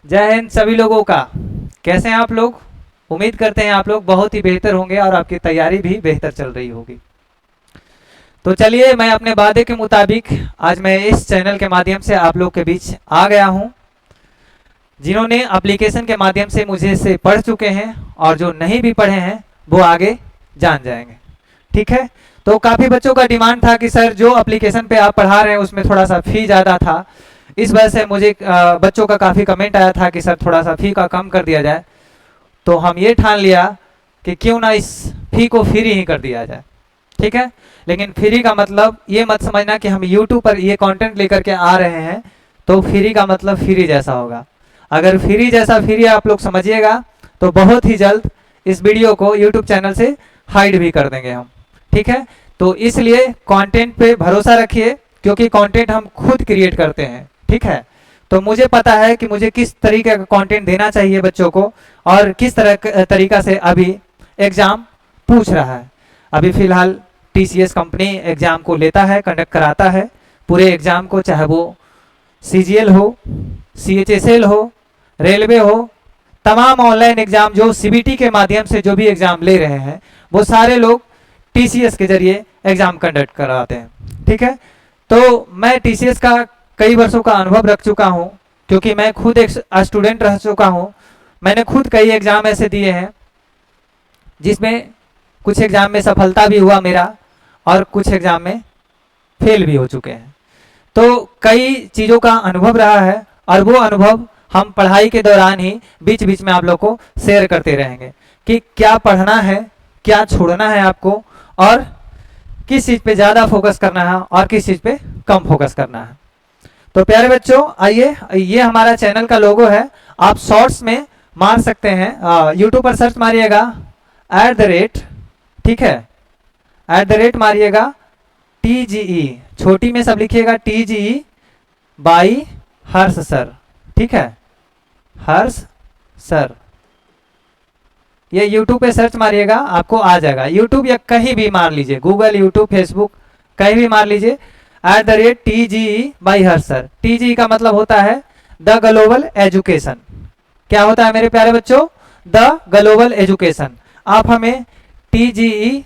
जय हिंद सभी लोगों का। कैसे हैं आप लोग? उम्मीद करते हैं आप लोग बहुत ही बेहतर होंगे और आपकी तैयारी भी बेहतर चल रही होगी। तो चलिए, मैं अपने वादे के मुताबिक आज मैं इस चैनल के माध्यम से आप लोग के बीच आ गया हूं, जिन्होंने एप्लीकेशन के माध्यम से मुझे से पढ़ चुके हैं और जो नहीं भी पढ़े हैं वो आगे जान जाएंगे। ठीक है। तो काफ़ी बच्चों का डिमांड था कि सर जो एप्लीकेशन पे आप पढ़ा रहे हैं उसमें थोड़ा सा फ़ी ज़्यादा था। इस वजह से मुझे बच्चों का काफ़ी कमेंट आया था कि सर थोड़ा सा फ़ी का कम कर दिया जाए। तो हम ये ठान लिया कि क्यों ना इस फ़ी को फ्री ही कर दिया जाए। ठीक है। लेकिन फ्री का मतलब ये मत समझना कि हम यूट्यूब पर ये कंटेंट लेकर के आ रहे हैं तो फ्री का मतलब फ्री जैसा होगा। अगर फ्री जैसा फ्री आप लोग समझिएगा तो बहुत ही जल्द इस वीडियो को यूट्यूब चैनल से हाइड भी कर देंगे हम। ठीक है। तो इसलिए कंटेंट पे भरोसा रखिए, क्योंकि कंटेंट हम खुद क्रिएट करते हैं। ठीक है। तो मुझे पता है कि मुझे किस तरीके का कंटेंट देना चाहिए बच्चों को और किस तरीका से अभी एग्ज़ाम पूछ रहा है। अभी फ़िलहाल TCS कंपनी एग्ज़ाम को लेता है, कंडक्ट कराता है पूरे एग्ज़ाम को, चाहे वो CGL हो, CHSL हो, रेलवे हो, तमाम ऑनलाइन एग्ज़ाम जो CBT के माध्यम से जो भी एग्ज़ाम ले रहे हैं वो सारे लोग TCS के जरिए एग्ज़ाम कंडक्ट कराते हैं। ठीक है। तो मैं TCS का कई वर्षों का अनुभव रख चुका हूँ, क्योंकि मैं खुद एक स्टूडेंट रह चुका हूँ। मैंने खुद कई एग्ज़ाम ऐसे दिए हैं जिसमें कुछ एग्ज़ाम में सफलता भी हुआ मेरा और कुछ एग्ज़ाम में फेल भी हो चुके हैं। तो कई चीज़ों का अनुभव रहा है और वो अनुभव हम पढ़ाई के दौरान ही बीच बीच में आप लोग को शेयर करते रहेंगे कि क्या पढ़ना है, क्या छोड़ना है आपको, और किस चीज़ पे ज़्यादा फोकस करना है और किस चीज़ पे कम फोकस करना है। तो प्यारे बच्चों, आइए, ये हमारा चैनल का लोगो है। आप शॉर्ट्स में मार सकते हैं, यूट्यूब पर सर्च मारिएगा @ ठीक है, @ मारिएगा TGE, छोटी में सब लिखिएगा TGE बाई हर्ष सर। ठीक है, हर्ष सर। ये यूट्यूब पे सर्च मारिएगा, आपको आ जाएगा। यूट्यूब या कहीं भी मार लीजिए, गूगल, यूट्यूब, फेसबुक, कहीं भी मार लीजिए @TGE by Harsh sir. TGE का मतलब होता है द ग्लोबल एजुकेशन। क्या होता है मेरे प्यारे बच्चों? The global education. आप हमें TGE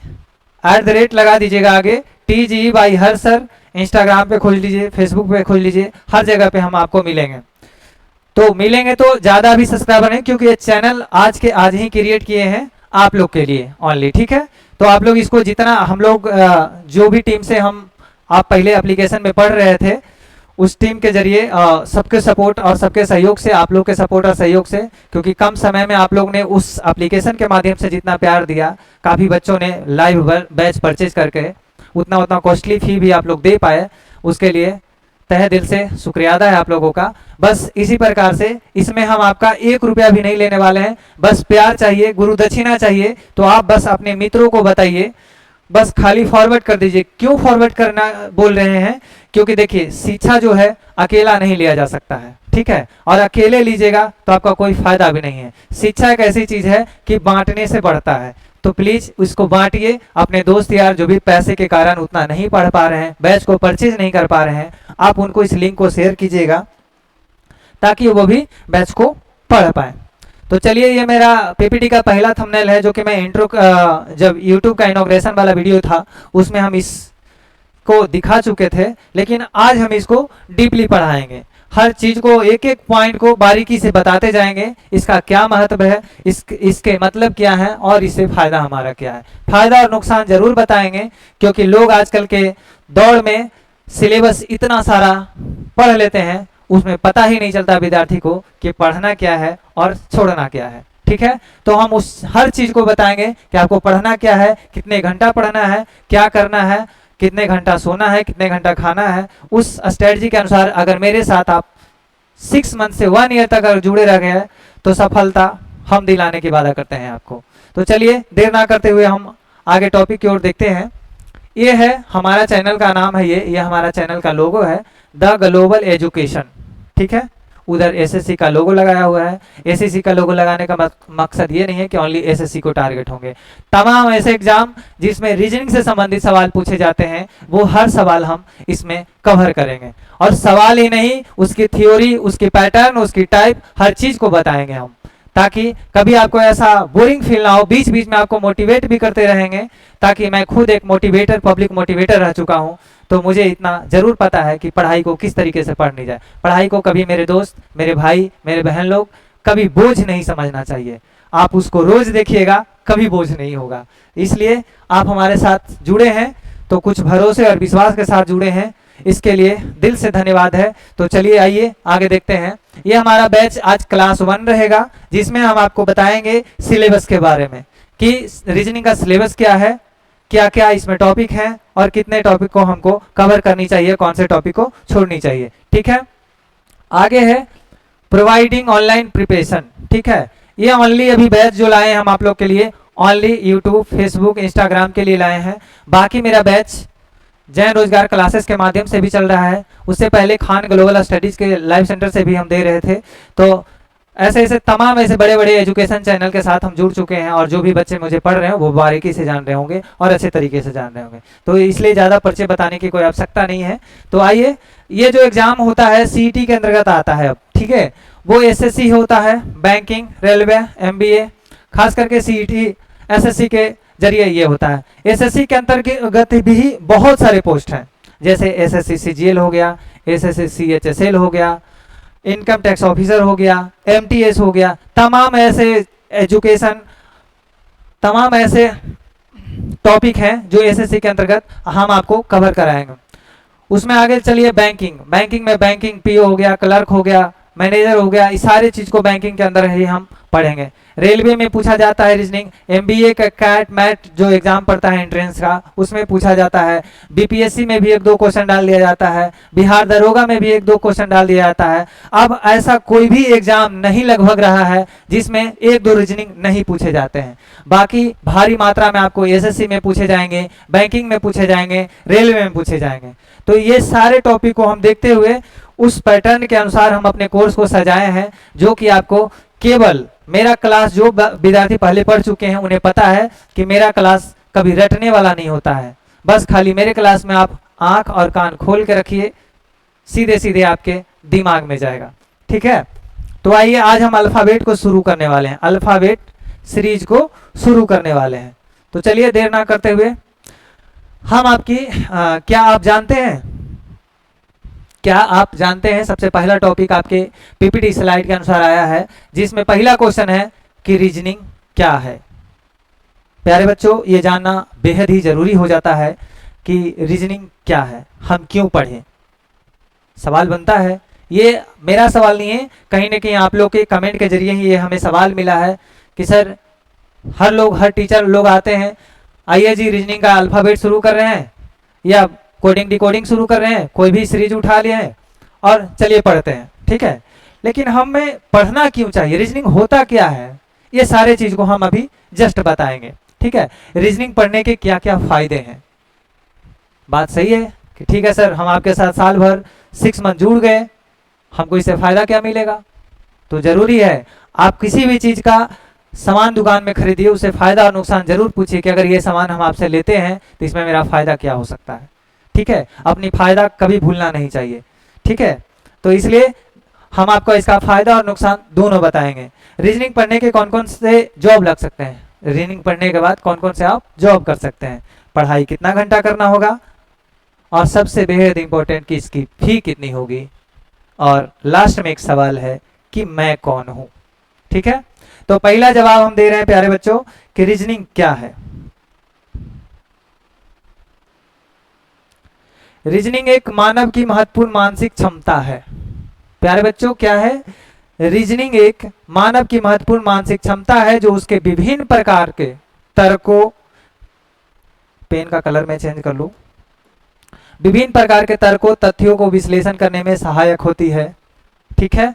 @ लगा दीजिएगा आगे, TGE by Harsh sir. Instagram पे खोज लीजिए, फेसबुक पे खोज लीजिए, हर जगह पे हम आपको मिलेंगे। तो मिलेंगे तो ज़्यादा भी सब्सक्राइबर हैं, क्योंकि ये चैनल आज के आज ही क्रिएट किए हैं आप लोग के लिए ओनली। ठीक है। तो आप लोग इसको जितना हम लोग जो भी टीम से हम आप पहले एप्लीकेशन में पढ़ रहे थे उस टीम के जरिए सबके सपोर्ट और सबके सहयोग से, आप लोग के सपोर्ट और सहयोग से, क्योंकि कम समय में आप लोग ने उस एप्लीकेशन के माध्यम से जितना प्यार दिया, काफ़ी बच्चों ने लाइव बैच परचेज करके उतना कॉस्टली फ़ी भी आप लोग दे पाए, उसके लिए तहे दिल से शुक्रिया अदा है आप लोगों का। बस इसी प्रकार से इसमें हम आपका 1 रुपया भी नहीं लेने वाले हैं। बस प्यार चाहिए, गुरु दक्षिणा चाहिए, तो आप बस अपने मित्रों को बताइए, बस खाली फॉरवर्ड कर दीजिए। क्यों फॉरवर्ड करना बोल रहे हैं? क्योंकि देखिए, शिक्षा जो है अकेला नहीं लिया जा सकता है। ठीक है। और अकेले लीजिएगा तो आपका कोई फायदा भी नहीं है। शिक्षा एक ऐसी चीज है कि बांटने से बढ़ता है। तो प्लीज उसको बांटिए। अपने दोस्त यार जो भी पैसे के कारण उतना नहीं पढ़ पा रहे हैं, बैच को परचेज नहीं कर पा रहे हैं, आप उनको इस लिंक को शेयर कीजिएगा ताकि वो भी बैच को पढ़ पाए। तो चलिए, ये मेरा PPT का पहला थंबनेल है, जो कि मैं इंट्रो जब YouTube का इनॉग्रेशन वाला वीडियो था उसमें हम इसको दिखा चुके थे, लेकिन आज हम इसको डीपली पढ़ाएंगे। हर चीज को, एक एक पॉइंट को बारीकी से बताते जाएंगे। इसका क्या महत्व है, इसके मतलब क्या है और इससे फायदा हमारा क्या है। फायदा और नुकसान जरूर बताएंगे, क्योंकि लोग आजकल के दौर में सिलेबस इतना सारा पढ़ लेते हैं, उसमें पता ही नहीं चलता विद्यार्थी को कि पढ़ना क्या है और छोड़ना क्या है। ठीक है। तो हम उस हर चीज को बताएंगे कि आपको पढ़ना क्या है, कितने घंटा पढ़ना है, क्या करना है, कितने घंटा सोना है, कितने घंटा खाना है। उस स्ट्रेटजी के अनुसार अगर मेरे साथ आप 6 मंथ से 1 ईयर तक अगर जुड़े रह गए तो सफलता हम दिलाने की वादा करते हैं आपको। तो चलिए, देर ना करते हुए हम आगे टॉपिक की ओर देखते हैं। ये है हमारा चैनल का नाम है, ये हमारा चैनल का लोगो है, द ग्लोबल एजुकेशन। ठीक है। उधर एसएससी का लोगो लगाया हुआ है। एसएससी का लोगो लगाने का मकसद ये नहीं है कि ओनली एसएससी को टारगेट होंगे। तमाम ऐसे एग्जाम जिसमें रीजनिंग से संबंधित सवाल पूछे जाते हैं, वो हर सवाल हम इसमें कवर करेंगे। और सवाल ही नहीं, उसकी थ्योरी, उसकी पैटर्न, उसकी टाइप, हर चीज को बताएंगे हम, ताकि कभी आपको ऐसा बोरिंग फील ना हो। बीच बीच में आपको मोटिवेट भी करते रहेंगे, ताकि मैं खुद एक मोटिवेटर, पब्लिक मोटिवेटर रह चुका हूं, तो मुझे इतना जरूर पता है कि पढ़ाई को किस तरीके से पढ़नी जाए। पढ़ाई को कभी मेरे दोस्त, मेरे भाई, मेरे बहन लोग कभी बोझ नहीं समझना चाहिए। आप उसको रोज देखिएगा, कभी बोझ नहीं होगा। इसलिए आप हमारे साथ जुड़े हैं तो कुछ भरोसे और विश्वास के साथ जुड़े हैं, इसके लिए दिल से धन्यवाद है। तो चलिए आइए आगे देखते हैं। ये हमारा बैच आज क्लास 1 रहेगा, जिसमें हम आपको बताएंगे सिलेबस के बारे में कि रीजनिंग का सिलेबस क्या है, क्या क्या इसमें टॉपिक हैं और कितने टॉपिक को हमको कवर करनी चाहिए, कौन से टॉपिक को छोड़नी चाहिए। ठीक है, आगे है प्रोवाइडिंग ऑनलाइन प्रिपरेशन। ठीक है, ये ओनली अभी बैच जो लाए हैं हम आप लोग के लिए, ओनली यूट्यूब, फेसबुक, इंस्टाग्राम के लिए लाए हैं। बाकी मेरा बैच जैन रोजगार क्लासेस के माध्यम से भी चल रहा है। उससे पहले खान ग्लोबल स्टडीज के लाइव सेंटर से भी हम दे रहे थे। तो ऐसे ऐसे तमाम ऐसे बड़े बड़े एजुकेशन चैनल के साथ हम जुड़ चुके हैं, और जो भी बच्चे मुझे पढ़ रहे हैं वो बारीकी से जान रहे होंगे और अच्छे तरीके से जान रहे होंगे। तो इसलिए ज़्यादा परिचय बताने की कोई आवश्यकता नहीं है। तो आइए, ये जो एग्जाम होता है सीईटी के अंतर्गत आता है अब, ठीक है, वो एसएससी होता है, बैंकिंग, रेलवे, एमबीए, खास करके सीईटी एसएससी के जरिए ये होता है। एसएससी के अंतर्गत भी बहुत सारे पोस्ट हैं, जैसे एसएससी सीजीएल हो गया, एसएससी सीएचएसएल हो गया, इनकम टैक्स ऑफिसर हो गया, एमटीएस हो गया। तमाम ऐसे एजुकेशन, तमाम ऐसे टॉपिक हैं जो एसएससी के अंतर्गत हम आपको कवर कराएंगे। उसमें आगे चलिए बैंकिंग, बैंकिंग में बैंकिंग पीओ हो गया, क्लर्क हो गया, मैनेजर हो गया, इस सारी चीज को बैंकिंग के अंदर ही हम पढ़ेंगे। रेलवे में पूछा जाता है रीजनिंग, एमबीए का कैट मैट जो एग्जाम पड़ता है एंट्रेंस का, उसमें पूछा जाता है। बीपीएससी में भी 1-2 क्वेश्चन डाल दिया जाता है, बिहार दरोगा में भी 1-2 क्वेश्चन डाल दिया जाता है। अब ऐसा कोई भी एग्जाम नहीं लगभग रहा है जिसमें 1-2 रीजनिंग नहीं पूछे जाते हैं। बाकी भारी मात्रा में आपको एसएससी में पूछे जाएंगे, बैंकिंग में पूछे जाएंगे, रेलवे में पूछे जाएंगे। तो ये सारे टॉपिक को हम देखते हुए उस पैटर्न के अनुसार हम अपने कोर्स को सजाए हैं, जो कि आपको केवल मेरा क्लास, जो विद्यार्थी पहले पढ़ चुके हैं उन्हें पता है कि मेरा क्लास कभी रटने वाला नहीं होता है। बस खाली मेरे क्लास में आप आंख और कान खोल के रखिए, सीधे सीधे आपके दिमाग में जाएगा। ठीक है, तो आइए आज हम अल्फाबेट को शुरू करने वाले हैं, अल्फाबेट सीरीज को शुरू करने वाले हैं। तो चलिए देर ना करते हुए हम आपकी क्या आप जानते हैं, क्या आप जानते हैं, सबसे पहला टॉपिक आपके पीपीटी स्लाइड के अनुसार आया है, जिसमें पहला क्वेश्चन है कि रीजनिंग क्या है। प्यारे बच्चों, ये जानना बेहद ही जरूरी हो जाता है कि रीजनिंग क्या है, हम क्यों पढ़ें। सवाल बनता है, ये मेरा सवाल नहीं है, कहीं ना कहीं आप लोग के कमेंट के जरिए ही ये हमें सवाल मिला है कि सर हर टीचर लोग आते हैं, आइए जी रीजनिंग का अल्फाबेट शुरू कर रहे हैं या कोडिंग डिकोडिंग शुरू कर रहे हैं, कोई भी सीरीज उठा लिए हैं और चलिए पढ़ते हैं। ठीक है, लेकिन हमें पढ़ना क्यों चाहिए, रीजनिंग होता क्या है, ये सारे चीज को हम अभी जस्ट बताएंगे। ठीक है, रीजनिंग पढ़ने के क्या क्या फायदे हैं। बात सही है कि ठीक है सर, हम आपके साथ साल भर 6 मंथ जुड़ गए, हमको इससे फायदा क्या मिलेगा। तो जरूरी है आप किसी भी चीज का सामान दुकान में खरीदिए, उससे फायदा और नुकसान जरूर पूछिए कि अगर ये सामान हम आपसे लेते हैं तो इसमें मेरा फायदा क्या हो सकता है। ठीक है, अपनी फायदा कभी भूलना नहीं चाहिए। ठीक है, तो इसलिए हम आपको इसका फायदा और नुकसान दोनों बताएंगे। रीजनिंग पढ़ने के कौन कौन से जॉब लग सकते हैं, रीजनिंग पढ़ने के बाद कौन कौन से आप जॉब कर सकते हैं, पढ़ाई कितना घंटा करना होगा, और सबसे बेहद इंपॉर्टेंट कि इसकी फी कितनी होगी, और लास्ट में एक सवाल है कि मैं कौन हूं। ठीक है, तो पहला जवाब हम दे रहे हैं प्यारे बच्चों कि रीजनिंग क्या है। रीजनिंग एक मानव की महत्वपूर्ण मानसिक क्षमता है। प्यारे बच्चों, क्या है, रीजनिंग एक मानव की महत्वपूर्ण मानसिक क्षमता है जो उसके विभिन्न प्रकार के तर्कों, पेन का कलर मैं चेंज कर लूं, विभिन्न प्रकार के तर्कों, तथ्यों को विश्लेषण करने में सहायक होती है। ठीक है,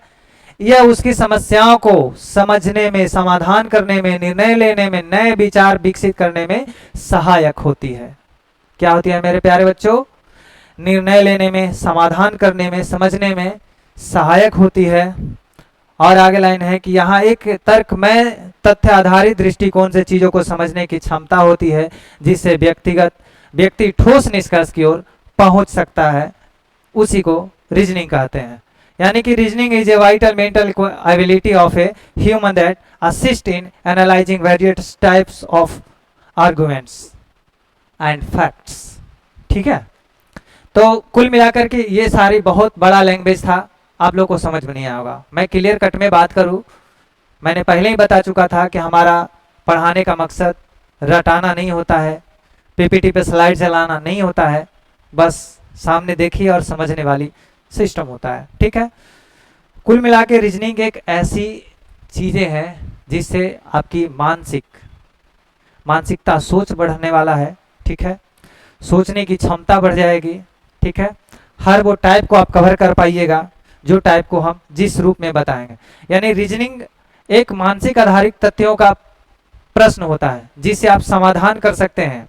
यह उसकी समस्याओं को समझने में, समाधान करने में, निर्णय लेने में, नए विचार विकसित करने में सहायक होती है। क्या होती है मेरे प्यारे बच्चों, निर्णय लेने में, समाधान करने में, समझने में, सहायक होती है। और आगे लाइन है कि यहाँ एक तर्कमय तथ्य आधारित दृष्टिकोण से चीजों को समझने की क्षमता होती है, जिससे व्यक्ति ठोस निष्कर्ष की ओर पहुंच सकता है। उसी को रीजनिंग कहते हैं। यानी कि reasoning is a vital mental ability of a human that assist in analysing various types of arguments and facts. ठीक है, तो कुल मिलाकर के ये सारी बहुत बड़ा लैंग्वेज था, आप लोग को समझ में नहीं आया होगा। मैं क्लियर कट में बात करूं, मैंने पहले ही बता चुका था कि हमारा पढ़ाने का मकसद रटाना नहीं होता है, पीपीटी पे स्लाइड चलाना नहीं होता है, बस सामने देखिए और समझने वाली सिस्टम होता है। ठीक है, कुल मिला के रीजनिंग एक ऐसी चीज़ें हैं जिससे आपकी मानसिकता सोच बढ़ने वाला है। ठीक है, सोचने की क्षमता बढ़ जाएगी। ठीक है, हर वो टाइप को आप कवर कर पाइएगा जो टाइप को हम जिस रूप में बताएंगे। यानी रीजनिंग एक मानसिक आधारित तथ्यों का प्रश्न होता है जिससे आप समाधान कर सकते हैं।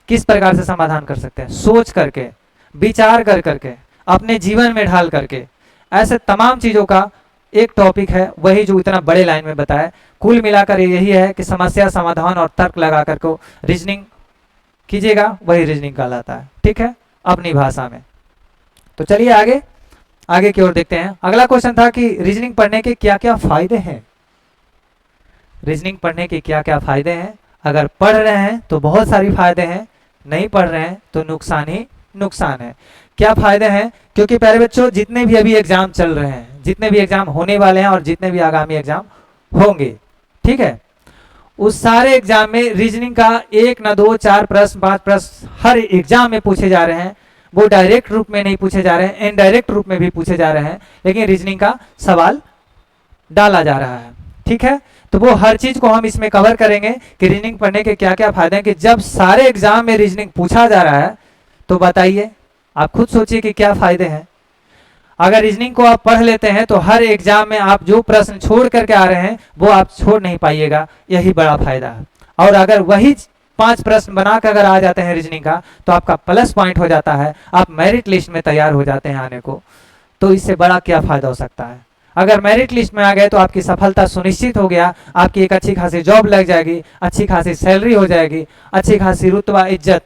किस प्रकार से समाधान कर सकते हैं? सोच करके, विचार कर करके, अपने जीवन में ढाल करके। ऐसे तमाम चीज़ों का एक टॉपिक है, वही जो इतना बड़े लाइन में बताया। कुल मिलाकर यही है कि समस्या समाधान और तर्क लगा कर को रीजनिंग कीजिएगा, वही रीजनिंग कहलाता है। ठीक है, अपनी भाषा में। तो चलिए आगे की ओर देखते हैं। अगला क्वेश्चन था कि रीजनिंग पढ़ने के क्या क्या फायदे हैं। रीजनिंग पढ़ने के क्या क्या फायदे हैं? अगर पढ़ रहे हैं तो बहुत सारी फायदे हैं, नहीं पढ़ रहे हैं तो नुकसान ही नुकसान है। क्या फायदे हैं? क्योंकि प्यारे बच्चों, जितने भी अभी एग्जाम चल रहे हैं, जितने भी एग्जाम होने वाले हैं और जितने भी आगामी एग्जाम होंगे, ठीक है, उस सारे एग्जाम में रीजनिंग का 1 न 2 4 प्रश्न 5 प्रश्न हर एग्जाम में पूछे जा रहे हैं। वो डायरेक्ट रूप में नहीं पूछे जा रहे हैं, इनडायरेक्ट रूप में भी पूछे जा रहे हैं, लेकिन रीजनिंग का सवाल डाला जा रहा है। ठीक है, तो वो हर चीज को हम इसमें कवर करेंगे कि रीजनिंग पढ़ने के क्या क्या फायदे हैं। कि जब सारे एग्जाम में रीजनिंग पूछा जा रहा है तो बताइए, आप खुद सोचिए कि क्या फायदे हैं। अगर रीजनिंग को आप पढ़ लेते हैं तो हर एग्जाम में आप जो प्रश्न छोड़ करके आ रहे हैं वो आप छोड़ नहीं पाइएगा, यही बड़ा फायदा है। और अगर वही 5 प्रश्न बनाकर अगर आ जाते हैं रीजनिंग का तो आपका प्लस पॉइंट हो जाता है, आप मेरिट लिस्ट में तैयार हो जाते हैं आने को। तो इससे बड़ा क्या फायदा हो सकता है? अगर मेरिट लिस्ट में आ गए तो आपकी सफलता सुनिश्चित हो गया, आपकी एक अच्छी खासी जॉब लग जाएगी, अच्छी खासी सैलरी हो जाएगी, अच्छी खासी रुतबा इज्जत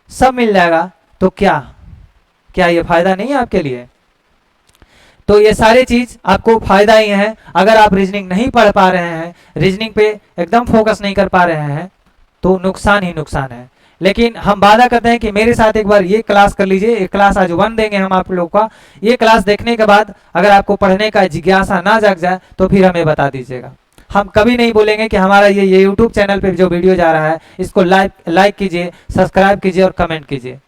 सब मिल जाएगा। तो क्या ये फायदा नहीं है आपके लिए? तो ये सारी चीज आपको फायदा ही है। अगर आप रीजनिंग नहीं पढ़ पा रहे हैं, रीजनिंग पे एकदम फोकस नहीं कर पा रहे हैं, तो नुकसान ही नुकसान है। लेकिन हम वादा करते हैं कि मेरे साथ एक बार ये क्लास कर लीजिए। एक क्लास आज 1 देंगे हम आप लोग का। ये क्लास देखने के बाद अगर आपको पढ़ने का जिज्ञासा ना जग जाए तो फिर हमें बता दीजिएगा। हम कभी नहीं बोलेंगे कि हमारा ये यूट्यूब चैनल पे जो वीडियो जा रहा है इसको लाइक कीजिए, सब्सक्राइब कीजिए और कमेंट कीजिए।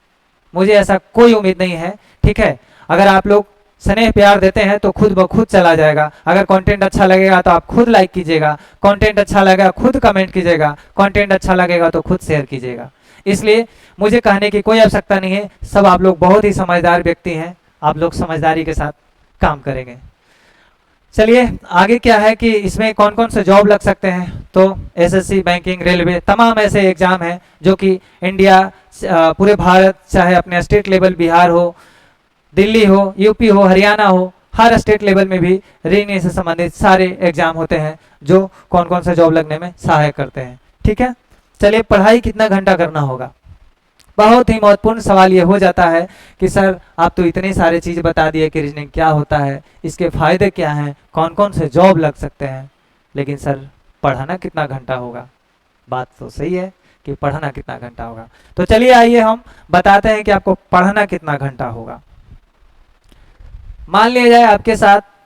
मुझे ऐसा कोई उम्मीद नहीं है। ठीक है, अगर आप लोग स्नेह प्यार देते हैं तो खुद ब खुद चला जाएगा। अगर कंटेंट अच्छा लगेगा तो आप खुद लाइक कीजिएगा, कंटेंट अच्छा लगेगा खुद कमेंट कीजिएगा, कंटेंट अच्छा लगेगा तो खुद शेयर कीजिएगा। इसलिए मुझे कहने की कोई आवश्यकता नहीं है। सब आप लोग बहुत ही समझदार व्यक्ति हैं, आप लोग समझदारी के साथ काम करेंगे। चलिए आगे क्या है कि इसमें कौन कौन से जॉब लग सकते हैं। तो एसएससी, बैंकिंग, रेलवे, तमाम ऐसे एग्जाम हैं जो कि इंडिया, पूरे भारत, चाहे अपने स्टेट लेवल बिहार हो, दिल्ली हो, यूपी हो, हरियाणा हो, हर स्टेट लेवल में भी रीजनिंग से संबंधित सारे एग्जाम होते हैं जो कौन कौन सा जॉब लगने में सहायक करते हैं। ठीक है, चलिए पढ़ाई कितना घंटा करना होगा। बहुत ही महत्वपूर्ण सवाल ये हो जाता है कि सर आप तो इतने सारे चीज़ बता दिए कि रीजनिंग क्या होता है, इसके फायदे क्या हैं, कौन कौन से जॉब लग सकते हैं, लेकिन सर पढ़ाना कितना घंटा होगा? बात तो सही है कि पढ़ना कितना घंटा होगा। तो चलिए आइए हम बताते हैं कि आपको पढ़ना कितना घंटा होगा। मान लिया जाए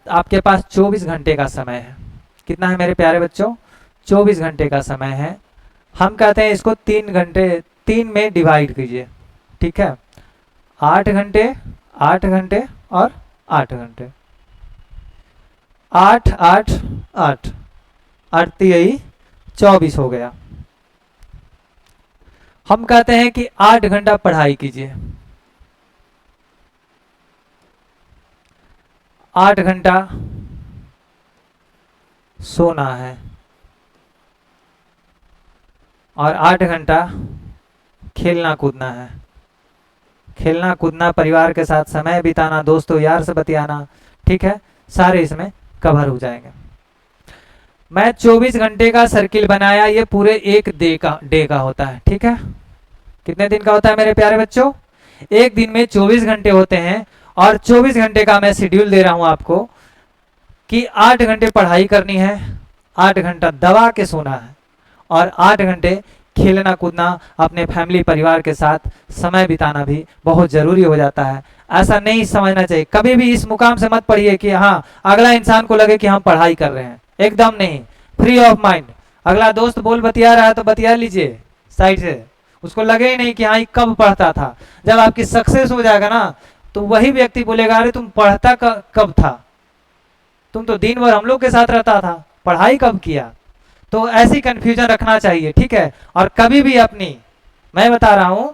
आपके पास 24 घंटे का समय है। कितना है मेरे प्यारे बच्चों? 24 घंटे का समय है। हम कहते हैं इसको 3 में डिवाइड कीजिए। ठीक है, 8 घंटे, 8 घंटे और 8 घंटे, 8 8 8 8 यही 24 हो गया। हम कहते हैं कि 8 घंटा पढ़ाई कीजिए, 8 घंटा सोना है और 8 घंटा खेलना कूदना है। खेलना कूदना, परिवार के साथ समय बिताना, दोस्तों यार से बतियाना, ठीक है, सारे इसमें कवर हो जाएंगे। मैं 24 घंटे का सर्किल बनाया, ये पूरे एक डे का होता है। ठीक है, कितने दिन का होता है मेरे प्यारे बच्चों? एक दिन में 24 घंटे होते हैं, और 24 घंटे का मैं शेड्यूल दे रहा हूं आपको कि 8 घंटे पढ़ाई करनी है, 8 घंटा दबा के सोना है, और 8 घंटे खेलना कूदना, अपने फैमिली परिवार के साथ समय बिताना भी बहुत जरूरी हो जाता है। ऐसा नहीं समझना चाहिए, कभी भी इस मुकाम से मत पढ़िए कि हाँ अगला इंसान को लगे कि हम पढ़ाई कर रहे हैं, एकदम नहीं। फ्री ऑफ माइंड, अगला दोस्त बोल बतिया रहा है तो बतिया लीजिए साइड से, उसको लगे ही नहीं कि हाँ कब पढ़ता था। जब आपकी सक्सेस हो जाएगा ना, तो वही व्यक्ति बोलेगा अरे तुम पढ़ता कब था, तुम तो दिन भर हम लोग के साथ रहता था, पढ़ाई कब किया। तो ऐसी कंफ्यूजन रखना चाहिए, ठीक है। और कभी भी अपनी, मैं बता रहा हूं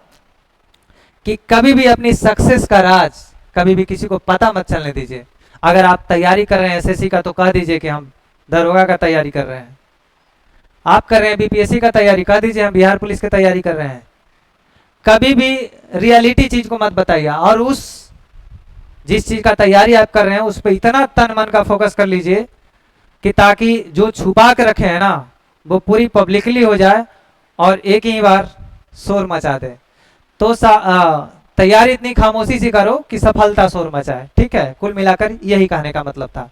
कि कभी भी अपनी सक्सेस का राज कभी भी किसी को पता मत चलने दीजिए। अगर आप तैयारी कर रहे हैं एसएससी का, तो कह दीजिए कि हम दरोगा का तैयारी कर रहे हैं। आप कर रहे हैं बीपीएससी का तैयारी, कह दीजिए हम बिहार पुलिस की तैयारी कर रहे हैं। कभी भी रियलिटी चीज को मत बताइए, और उस जिस चीज का तैयारी आप कर रहे हैं उस पर इतना तन मन का फोकस कर लीजिए कि ताकि जो छुपा के रखे हैं ना वो पूरी पब्लिकली हो जाए और एक ही बार शोर मचा दे। तो तैयारी इतनी खामोशी से करो कि सफलता शोर मचाए। ठीक है, कुल मिलाकर यही कहने का मतलब था।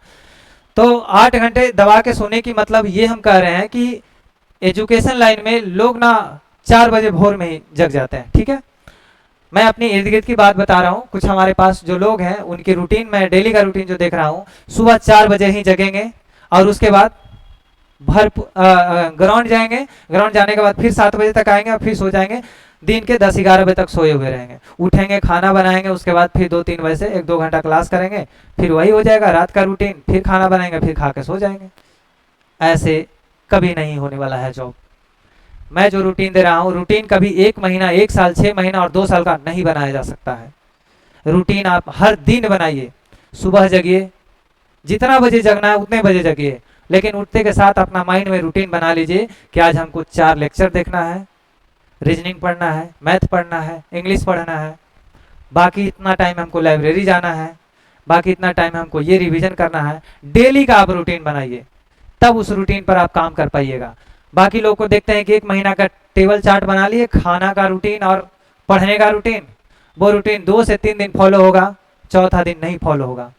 तो 8 घंटे दबा के सोने की मतलब ये हम कह रहे हैं कि एजुकेशन लाइन में लोग ना 4 बजे भोर में ही जग जाते हैं। ठीक है, मैं अपनी इर्द गिर्द की बात बता रहा हूँ। कुछ हमारे पास जो लोग हैं उनकी रूटीन, मैं डेली का रूटीन जो देख रहा हूँ, सुबह 4 बजे ही जगेंगे और उसके बाद ग्राउंड जाएंगे, ग्राउंड जाने के बाद फिर 7 बजे तक आएंगे और फिर सो जाएंगे। दिन के 10-11 बजे तक सोए हुए रहेंगे, उठेंगे, खाना बनाएंगे, उसके बाद फिर 2-3 बजे से 1-2 घंटा क्लास करेंगे, फिर वही हो जाएगा रात का रूटीन, फिर खाना बनाएंगे, फिर खा के सो जाएंगे। ऐसे कभी नहीं होने वाला है जॉब। मैं जो रूटीन दे रहा हूँ, रूटीन कभी 1 महीना, 1 साल, 6 महीना और 2 साल का नहीं बनाया जा सकता है। रूटीन आप हर दिन बनाइए। सुबह जगिए, जितना बजे जगना है उतने बजे जगिए, लेकिन उठते के साथ अपना माइंड में रूटीन बना लीजिए कि आज हमको 4 लेक्चर देखना है, रीजनिंग पढ़ना है, मैथ पढ़ना है, इंग्लिश पढ़ना है, बाकी इतना टाइम हमको लाइब्रेरी जाना है, बाकी इतना टाइम हमको ये रिवीजन करना है। डेली का आप रूटीन बनाइए, तब उस रूटीन पर आप काम कर पाइएगा। बाकी लोग को देखते हैं कि 1 महीना का टेबल चार्ट बना लिए, खाना का रूटीन और पढ़ने का रूटीन, वो रूटीन 2 से 3 दिन फॉलो होगा, चौथा दिन नहीं फॉलो होगा।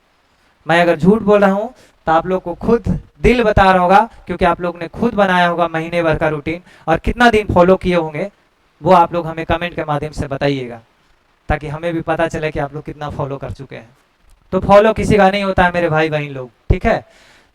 मैं अगर झूठ बोल रहा हूँ तो आप लोग को खुद दिल बता रहा होगा, क्योंकि आप लोग ने खुद बनाया होगा महीने भर का रूटीन, और कितना दिन फॉलो किए होंगे वो आप लोग हमें कमेंट के माध्यम से बताइएगा, ताकि हमें भी पता चले कि आप लोग कितना फॉलो कर चुके हैं। तो फॉलो किसी का नहीं होता है मेरे भाई बहन लोग, ठीक है।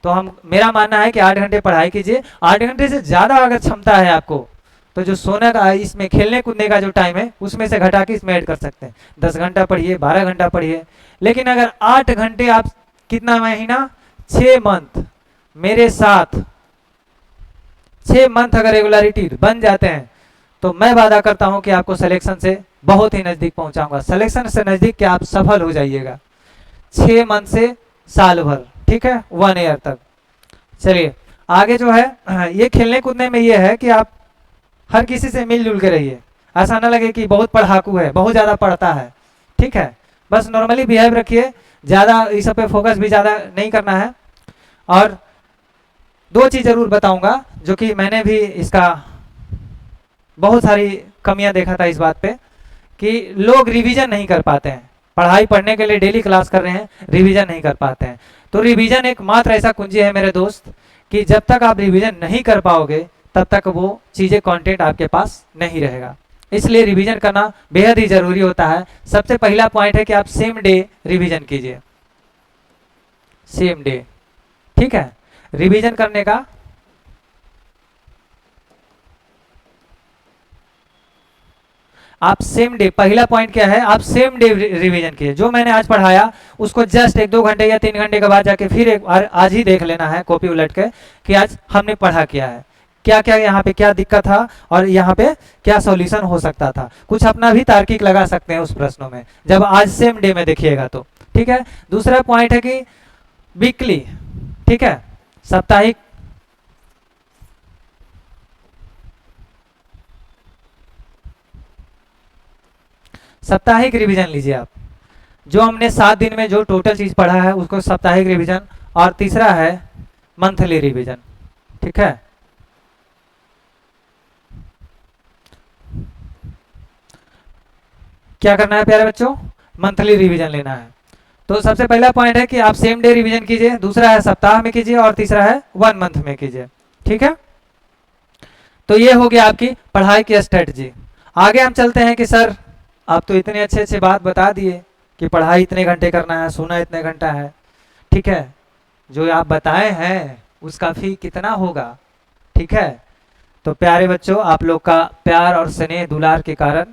तो मेरा मानना है कि 8 घंटे पढ़ाई कीजिए। 8 घंटे से ज़्यादा अगर क्षमता है आपको, तो जो सोने का, इसमें खेलने कूदने का जो टाइम है उसमें से घटा के इसमें ऐड कर सकते हैं। 10 घंटा पढ़िए, 12 घंटा पढ़िए। लेकिन अगर 8 घंटे आप, कितना महीना, 6 मंथ मेरे साथ, 6 मंथ अगर रेगुलरिटी बन जाते हैं, तो मैं वादा करता हूं कि आपको सिलेक्शन से बहुत ही नज़दीक पहुंचाऊंगा। सिलेक्शन से नज़दीक कि आप सफल हो जाइएगा 6 मंथ से साल भर, ठीक है, 1 ईयर तक। चलिए आगे जो है, ये खेलने कूदने में ये है कि आप हर किसी से मिलजुल के रहिए। ऐसा ना लगे कि बहुत पढ़ाकू है, बहुत ज़्यादा पढ़ता है, ठीक है। बस नॉर्मली बिहेव रखिए, ज़्यादा इस सब पे फोकस भी ज़्यादा नहीं करना है। और 2 चीज़ ज़रूर बताऊंगा जो कि मैंने भी इसका बहुत सारी कमियां देखा था इस बात पे, कि लोग रिवीजन नहीं कर पाते हैं। पढ़ाई पढ़ने के लिए डेली क्लास कर रहे हैं, रिवीजन नहीं कर पाते हैं। तो रिवीजन एक मात्र ऐसा कुंजी है मेरे दोस्त, कि जब तक आप रिवीजन नहीं कर पाओगे तब तक वो चीज़ें, कंटेंट आपके पास नहीं रहेगा। इसलिए रिवीजन करना बेहद ही जरूरी होता है। सबसे पहला पॉइंट है कि आप सेम डे रिवीजन कीजिए, सेम डे, ठीक है। रिवीजन करने का आप सेम डे, पहला पॉइंट क्या है, आप सेम डे रिवीजन कीजिए। जो मैंने आज पढ़ाया उसको जस्ट 1-2 घंटे या 3 घंटे के बाद जाके फिर एक बार आज ही देख लेना है, कॉपी उलट के, कि आज हमने पढ़ा क्या है, क्या क्या यहाँ पे क्या दिक्कत था और यहाँ पे क्या सॉल्यूशन हो सकता था। कुछ अपना भी तार्किक लगा सकते हैं उस प्रश्नों में, जब आज सेम डे में देखिएगा तो, ठीक है। दूसरा पॉइंट है कि वीकली, ठीक है, साप्ताहिक साप्ताहिक रिवीजन लीजिए आप। जो हमने 7 दिन में जो टोटल चीज पढ़ा है उसको साप्ताहिक रिवीजन, और तीसरा है मंथली रिवीजन। ठीक है, क्या करना है प्यारे बच्चों, मंथली रिवीजन लेना है। तो सबसे पहला पॉइंट है कि आप सेम डे रिवीजन कीजिए, दूसरा है सप्ताह में कीजिए, और तीसरा है 1 मंथ में कीजिए। ठीक है, तो ये हो गया आपकी पढ़ाई की स्ट्रेटजी। आगे हम चलते हैं कि सर आप तो इतने अच्छे अच्छे बात बता दिए कि पढ़ाई इतने घंटे करना है, सोना इतने घंटा है। ठीक है, जो आप बताए हैं उसका फी कितना होगा। ठीक है, तो प्यारे बच्चों आप लोग का प्यार और स्नेह दुलार के कारण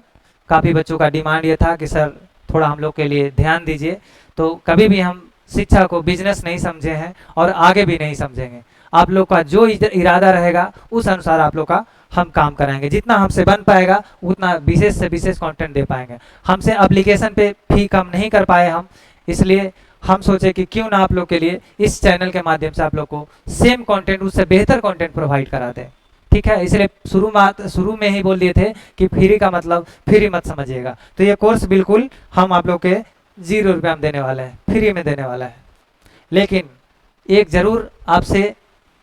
काफ़ी बच्चों का डिमांड ये था कि सर थोड़ा हम लोग के लिए ध्यान दीजिए। तो कभी भी हम शिक्षा को बिजनेस नहीं समझे हैं और आगे भी नहीं समझेंगे। आप लोग का जो इरादा रहेगा उस अनुसार आप लोग का हम काम कराएंगे, जितना हमसे बन पाएगा उतना विशेष से विशेष कंटेंट दे पाएंगे। हमसे एप्लीकेशन पे फी कम नहीं कर पाए हम, इसलिए हम सोचे कि क्यों ना आप लोग के लिए इस चैनल के माध्यम से आप लोग को सेम कंटेंट, उससे बेहतर कंटेंट प्रोवाइड करा दें। ठीक है, इसलिए शुरू में ही बोल दिए थे कि फ्री का मतलब फ्री मत समझिएगा। तो ये कोर्स बिल्कुल हम आप लोग के 0 रुपये में देने वाले हैं, फ्री में देने वाला है। लेकिन एक जरूर आपसे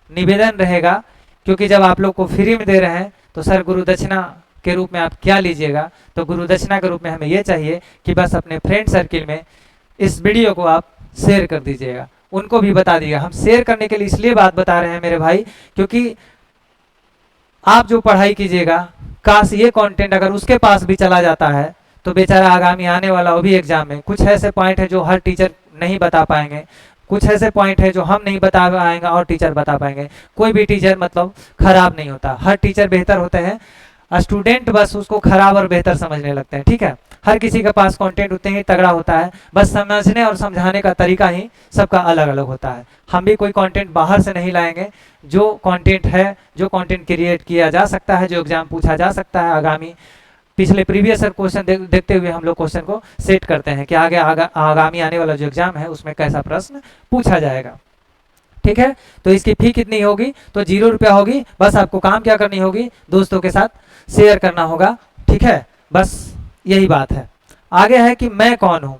निवेदन रहेगा, क्योंकि जब आप लोग को फ्री में दे रहे हैं तो सर गुरु दक्षिणा के रूप में आप क्या लीजिएगा। तो गुरु दक्षिणा के रूप में हमें ये चाहिए कि बस अपने फ्रेंड सर्किल में इस वीडियो को आप शेयर कर दीजिएगा, उनको भी बता दीजिएगा। हम शेयर करने के लिए इसलिए बात बता रहे हैं मेरे भाई, क्योंकि आप जो पढ़ाई कीजिएगा, काश ये कंटेंट अगर उसके पास भी चला जाता है तो बेचारा आगामी आने वाला वो भी एग्जाम में कुछ ऐसे पॉइंट है जो हर टीचर नहीं बता पाएंगे, कुछ ऐसे पॉइंट है जो हम नहीं बता पाएंगे और टीचर बता पाएंगे। कोई भी टीचर मतलब खराब नहीं होता, हर टीचर बेहतर होते हैं, स्टूडेंट बस उसको खराब और बेहतर समझने लगते हैं। ठीक है, हर किसी के पास कंटेंट उतने ही तगड़ा होता है, बस समझने और समझाने का तरीका ही सबका अलग अलग होता है। हम भी कोई कंटेंट बाहर से नहीं लाएंगे, जो कंटेंट है, जो कंटेंट क्रिएट किया जा सकता है, जो एग्जाम पूछा जा सकता है, आगामी पिछले प्रीवियस क्वेश्चन देखते हुए हम लोग क्वेश्चन को सेट करते हैं कि आगामी आने वाला जो एग्जाम है उसमें कैसा प्रश्न पूछा जाएगा। ठीक है, तो इसकी फी कितनी होगी, तो 0 रुपया होगी। बस आपको काम क्या करनी होगी, दोस्तों के साथ शेयर करना होगा। ठीक है, बस यही बात है। आगे है कि मैं कौन हूँ।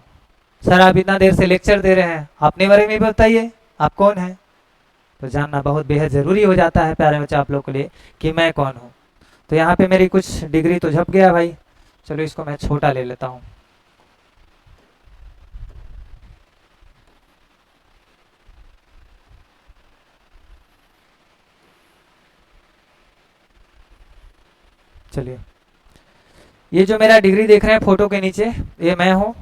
सर आप इतना देर से लेक्चर दे रहे हैं, अपने बारे में बताइए आप कौन हैं। तो जानना बहुत बेहद ज़रूरी हो जाता है प्यारे बच्चे आप लोग के लिए कि मैं कौन हूँ। तो यहाँ पे मेरी कुछ डिग्री तो झप गया भाई, चलो इसको मैं छोटा ले लेता हूँ। चलिए, ये जो मेरा डिग्री देख रहे हैं फोटो के नीचे, ये मैं हूँ,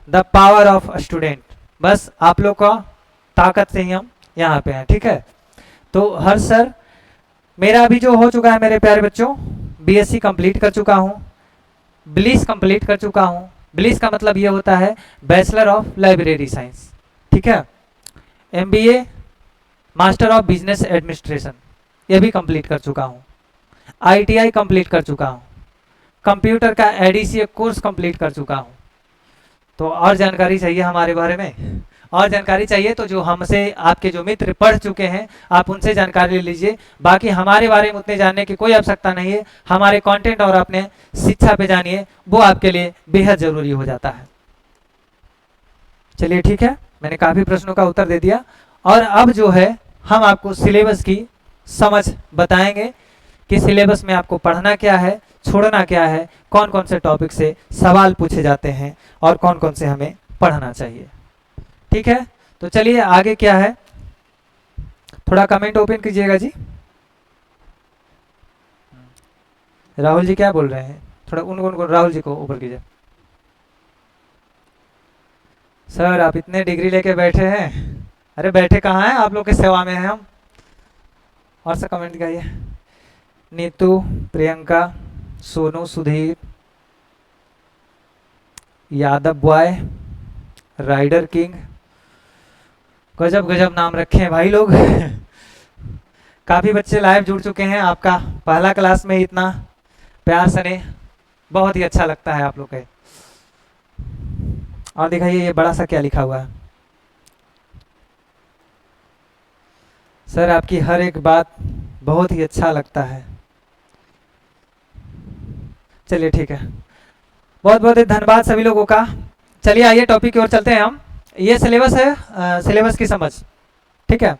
द पावर ऑफ स्टूडेंट। बस आप लोग का ताकत से ही हम यहाँ पे हैं। ठीक है, तो हर सर मेरा अभी जो हो चुका है मेरे प्यारे बच्चों, बीएससी कंप्लीट कर चुका हूँ, ब्लिस कंप्लीट कर चुका हूँ। ब्लिस का मतलब ये होता है बैचलर ऑफ लाइब्रेरी साइंस। ठीक है, MBA master of business administration ये भी कंप्लीट कर चुका हूँ। आईटीआई कंप्लीट कर चुका हूँ, कंप्यूटर का एडीसीए कोर्स कंप्लीट कर चुका हूँ। तो और जानकारी चाहिए हमारे बारे में, और जानकारी चाहिए तो जो हमसे आपके जो मित्र पढ़ चुके हैं आप उनसे जानकारी ले लीजिए। बाकी हमारे बारे में उतने जानने की कोई आवश्यकता नहीं है, हमारे कंटेंट और अपने शिक्षा पे जानिए, वो आपके लिए बेहद जरूरी हो जाता है। चलिए ठीक है, मैंने काफ़ी प्रश्नों का उत्तर दे दिया, और अब जो है हम आपको सिलेबस की समझ बताएंगे कि सिलेबस में आपको पढ़ना क्या है, छोड़ना क्या है, कौन कौन से टॉपिक से सवाल पूछे जाते हैं और कौन कौन से हमें पढ़ना चाहिए। ठीक है, तो चलिए आगे क्या है, थोड़ा कमेंट ओपन कीजिएगा जी। राहुल जी क्या बोल रहे हैं, थोड़ा उनको राहुल जी को ऊपर कीजिए। सर आप इतने डिग्री लेके बैठे हैं, अरे बैठे कहाँ हैं, आप लोग की सेवा में हैं हम। और से कमेंट दिखाइए। Neetu, Priyanka, Sonu, Sudhir, Yadav boy, rider king, गजब गजब नाम रखे हैं भाई लोग। काफ़ी बच्चे लाइव जुड़ चुके हैं, आपका पहला क्लास में इतना प्यार सने बहुत ही अच्छा लगता है आप लोग के। और दिखाइए ये बड़ा सा क्या लिखा हुआ है। सर आपकी हर एक बात बहुत ही अच्छा लगता है। चलिए ठीक है, बहुत बहुत धन्यवाद सभी लोगों का। चलिए आइए टॉपिक की ओर चलते हैं हम। ये सिलेबस है, सिलेबस की समझ, ठीक है,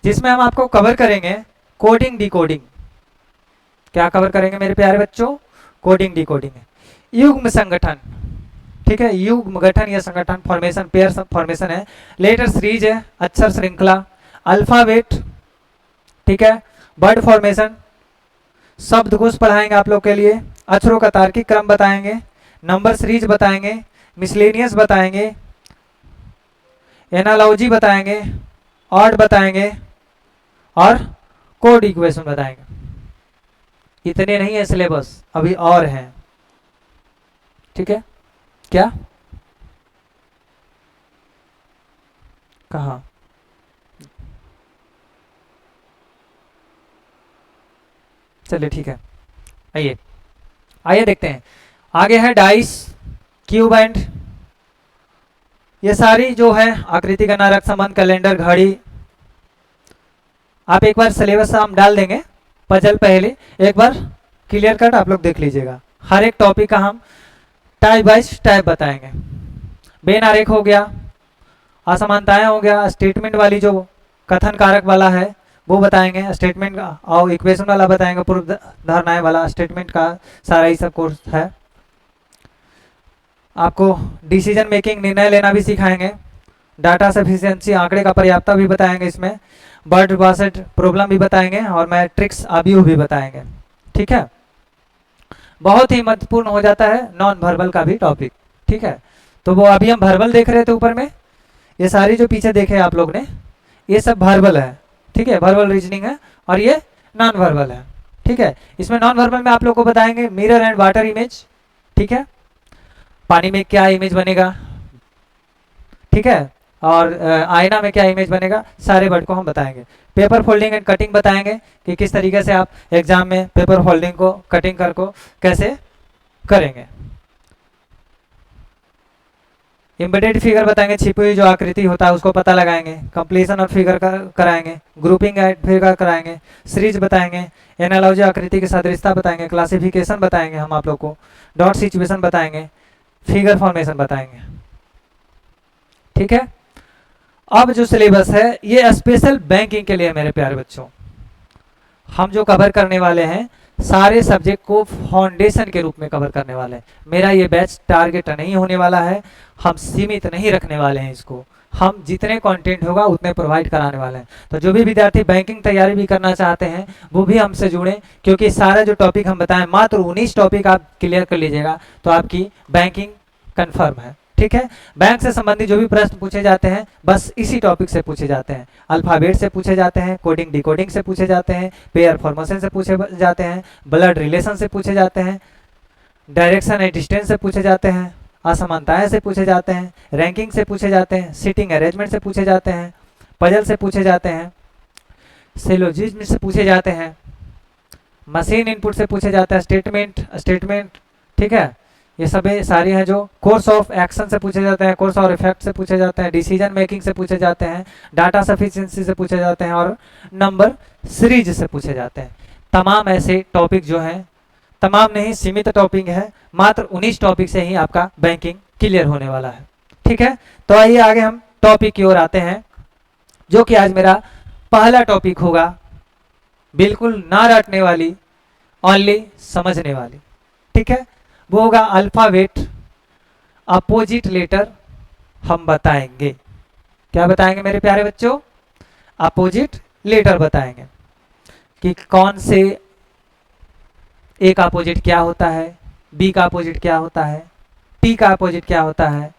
जिसमें हम आपको कवर करेंगे कोडिंग डिकोडिंग। क्या कवर करेंगे मेरे प्यारे बच्चों? Coding decoding. युग्म संगठन, ठीक है, युग्म गठन या संगठन, फॉर्मेशन, पेयर फॉर्मेशन है, लेटर सीरीज है, अक्षर श्रृंखला, अल्फाबेट, ठीक है, वर्ड फॉर्मेशन, शब्दकोश पढ़ाएंगे आप लोग के लिए, अक्षरों का तार्किक क्रम बताएंगे, नंबर सीरीज बताएंगे, मिसलेनियस बताएंगे, एनालॉजी बताएंगे, ऑड बताएंगे और कोड इक्वेशन बताएंगे। इतने नहीं है सिलेबस, अभी और हैं, ठीक है। क्या कहा? चलिए ठीक है, आइए आइए देखते हैं। आगे है डाइस, क्यूब एंड, ये सारी जो है आकृति का नारक संबंध, कैलेंडर, घड़ी। आप एक बार सिलेबस हम डाल देंगे, पजल पहले एक बार क्लियर कट आप लोग देख लीजिएगा। हर एक टॉपिक का हम टाइप बाइज टाइप बताएंगे। बेन आरेख हो गया, असमानताएं हो गया, स्टेटमेंट वाली जो कथन कारक वाला है वो बताएंगे, स्टेटमेंट का और इक्वेशन वाला बताएंगे, पूर्व धारणाएं वाला स्टेटमेंट का सारा ही सब कोर्स है। आपको डिसीजन मेकिंग, निर्णय लेना भी सिखाएंगे, डाटा सफिशिएंसी, आंकड़े का पर्याप्ता भी बताएंगे, इसमें बर्ड बासेट प्रॉब्लम भी बताएंगे और मैट्रिक्स अभियोग भी बताएंगे, ठीक है। बहुत ही महत्वपूर्ण हो जाता है नॉन वर्बल का भी टॉपिक, ठीक है। तो वो अभी हम वर्बल देख रहे थे ऊपर में, ये सारी जो पीछे देखे आप लोग ने ये सब वर्बल है, ठीक है, वर्बल रीजनिंग है, और ये नॉन वर्बल है, ठीक है। इसमें नॉन वर्बल में आप लोग को बताएंगे मिरर एंड वाटर इमेज, ठीक है, पानी में क्या इमेज बनेगा, ठीक है, और आईना में क्या इमेज बनेगा, सारे वर्ड को हम बताएंगे। पेपर फोल्डिंग एंड कटिंग बताएंगे कि किस तरीके से आप एग्जाम में पेपर फोल्डिंग को, कटिंग कर को कैसे करेंगे। एम्बेडेड फिगर बताएंगे, छिपी हुई जो आकृति होता है उसको पता लगाएंगे, कंप्लीशन ऑफ फिगर कराएंगे, ग्रुपिंग फिगर कराएंगे, सीरीज बताएंगे, एनालॉजी आकृति की सदृशता बताएंगे, क्लासिफिकेशन बताएंगे हम आप लोग को, डॉट सिचुएशन बताएंगे, फिगर फॉर्मेशन बताएंगे, ठीक है। अब जो सिलेबस है ये स्पेशल बैंकिंग के लिए है मेरे प्यारे बच्चों। हम जो कवर करने वाले हैं सारे सब्जेक्ट को फाउंडेशन के रूप में कवर करने वाले हैं। मेरा ये बैच टारगेट नहीं होने वाला है, हम सीमित नहीं रखने वाले हैं इसको, हम जितने कंटेंट होगा उतने प्रोवाइड कराने वाले हैं। तो जो भी विद्यार्थी बैंकिंग तैयारी भी करना चाहते हैं वो भी हमसे जुड़ें, क्योंकि सारा जो टॉपिक हम बताएं मात्र 19 टॉपिक आप क्लियर कर लीजिएगा तो आपकी बैंकिंग कन्फर्म है, ठीक है। बैंक से संबंधित जो भी प्रश्न पूछे जाते हैं बस इसी टॉपिक से पूछे जाते हैं, अल्फाबेट से पूछे जाते हैं, कोडिंग डिकोडिंग से पूछे जाते हैं, पेयर फॉर्मेशन से पूछे जाते हैं, ब्लड रिलेशन से पूछे जाते हैं, डायरेक्शन एंड डिस्टेंस से पूछे जाते हैं, असमानताएं से पूछे जाते हैं, रैंकिंग से पूछे जाते हैं, सीटिंग अरेंजमेंट से पूछे जाते हैं, पजल से पूछे जाते हैं, सिलोजिज्म से पूछे जाते हैं, मशीन इनपुट से पूछे जाता है, स्टेटमेंट, ठीक है। ये सभी सारी हैं जो कोर्स ऑफ एक्शन से पूछे जाते हैं, कोर्स और इफेक्ट से पूछे जाते हैं, डिसीजन मेकिंग से पूछे जाते हैं, डाटा सफिशिएंसी से पूछे जाते हैं और नंबर सीरीज से पूछे जाते हैं। तमाम ऐसे टॉपिक जो हैं, तमाम नहीं सीमित टॉपिक है, मात्र 19 टॉपिक से ही आपका बैंकिंग क्लियर होने वाला है, ठीक है। तो आइए आगे हम टॉपिक की ओर आते हैं, जो कि आज मेरा पहला टॉपिक होगा, बिल्कुल ना रटने वाली, ओनली समझने वाली, ठीक है। वो होगा अल्फाबेट, अपोजिट लेटर हम बताएंगे। क्या बताएंगे मेरे प्यारे बच्चों? अपोजिट लेटर बताएंगे कि कौन से ए का अपोजिट क्या होता है, बी का अपोजिट क्या होता है, टी का अपोजिट क्या होता है।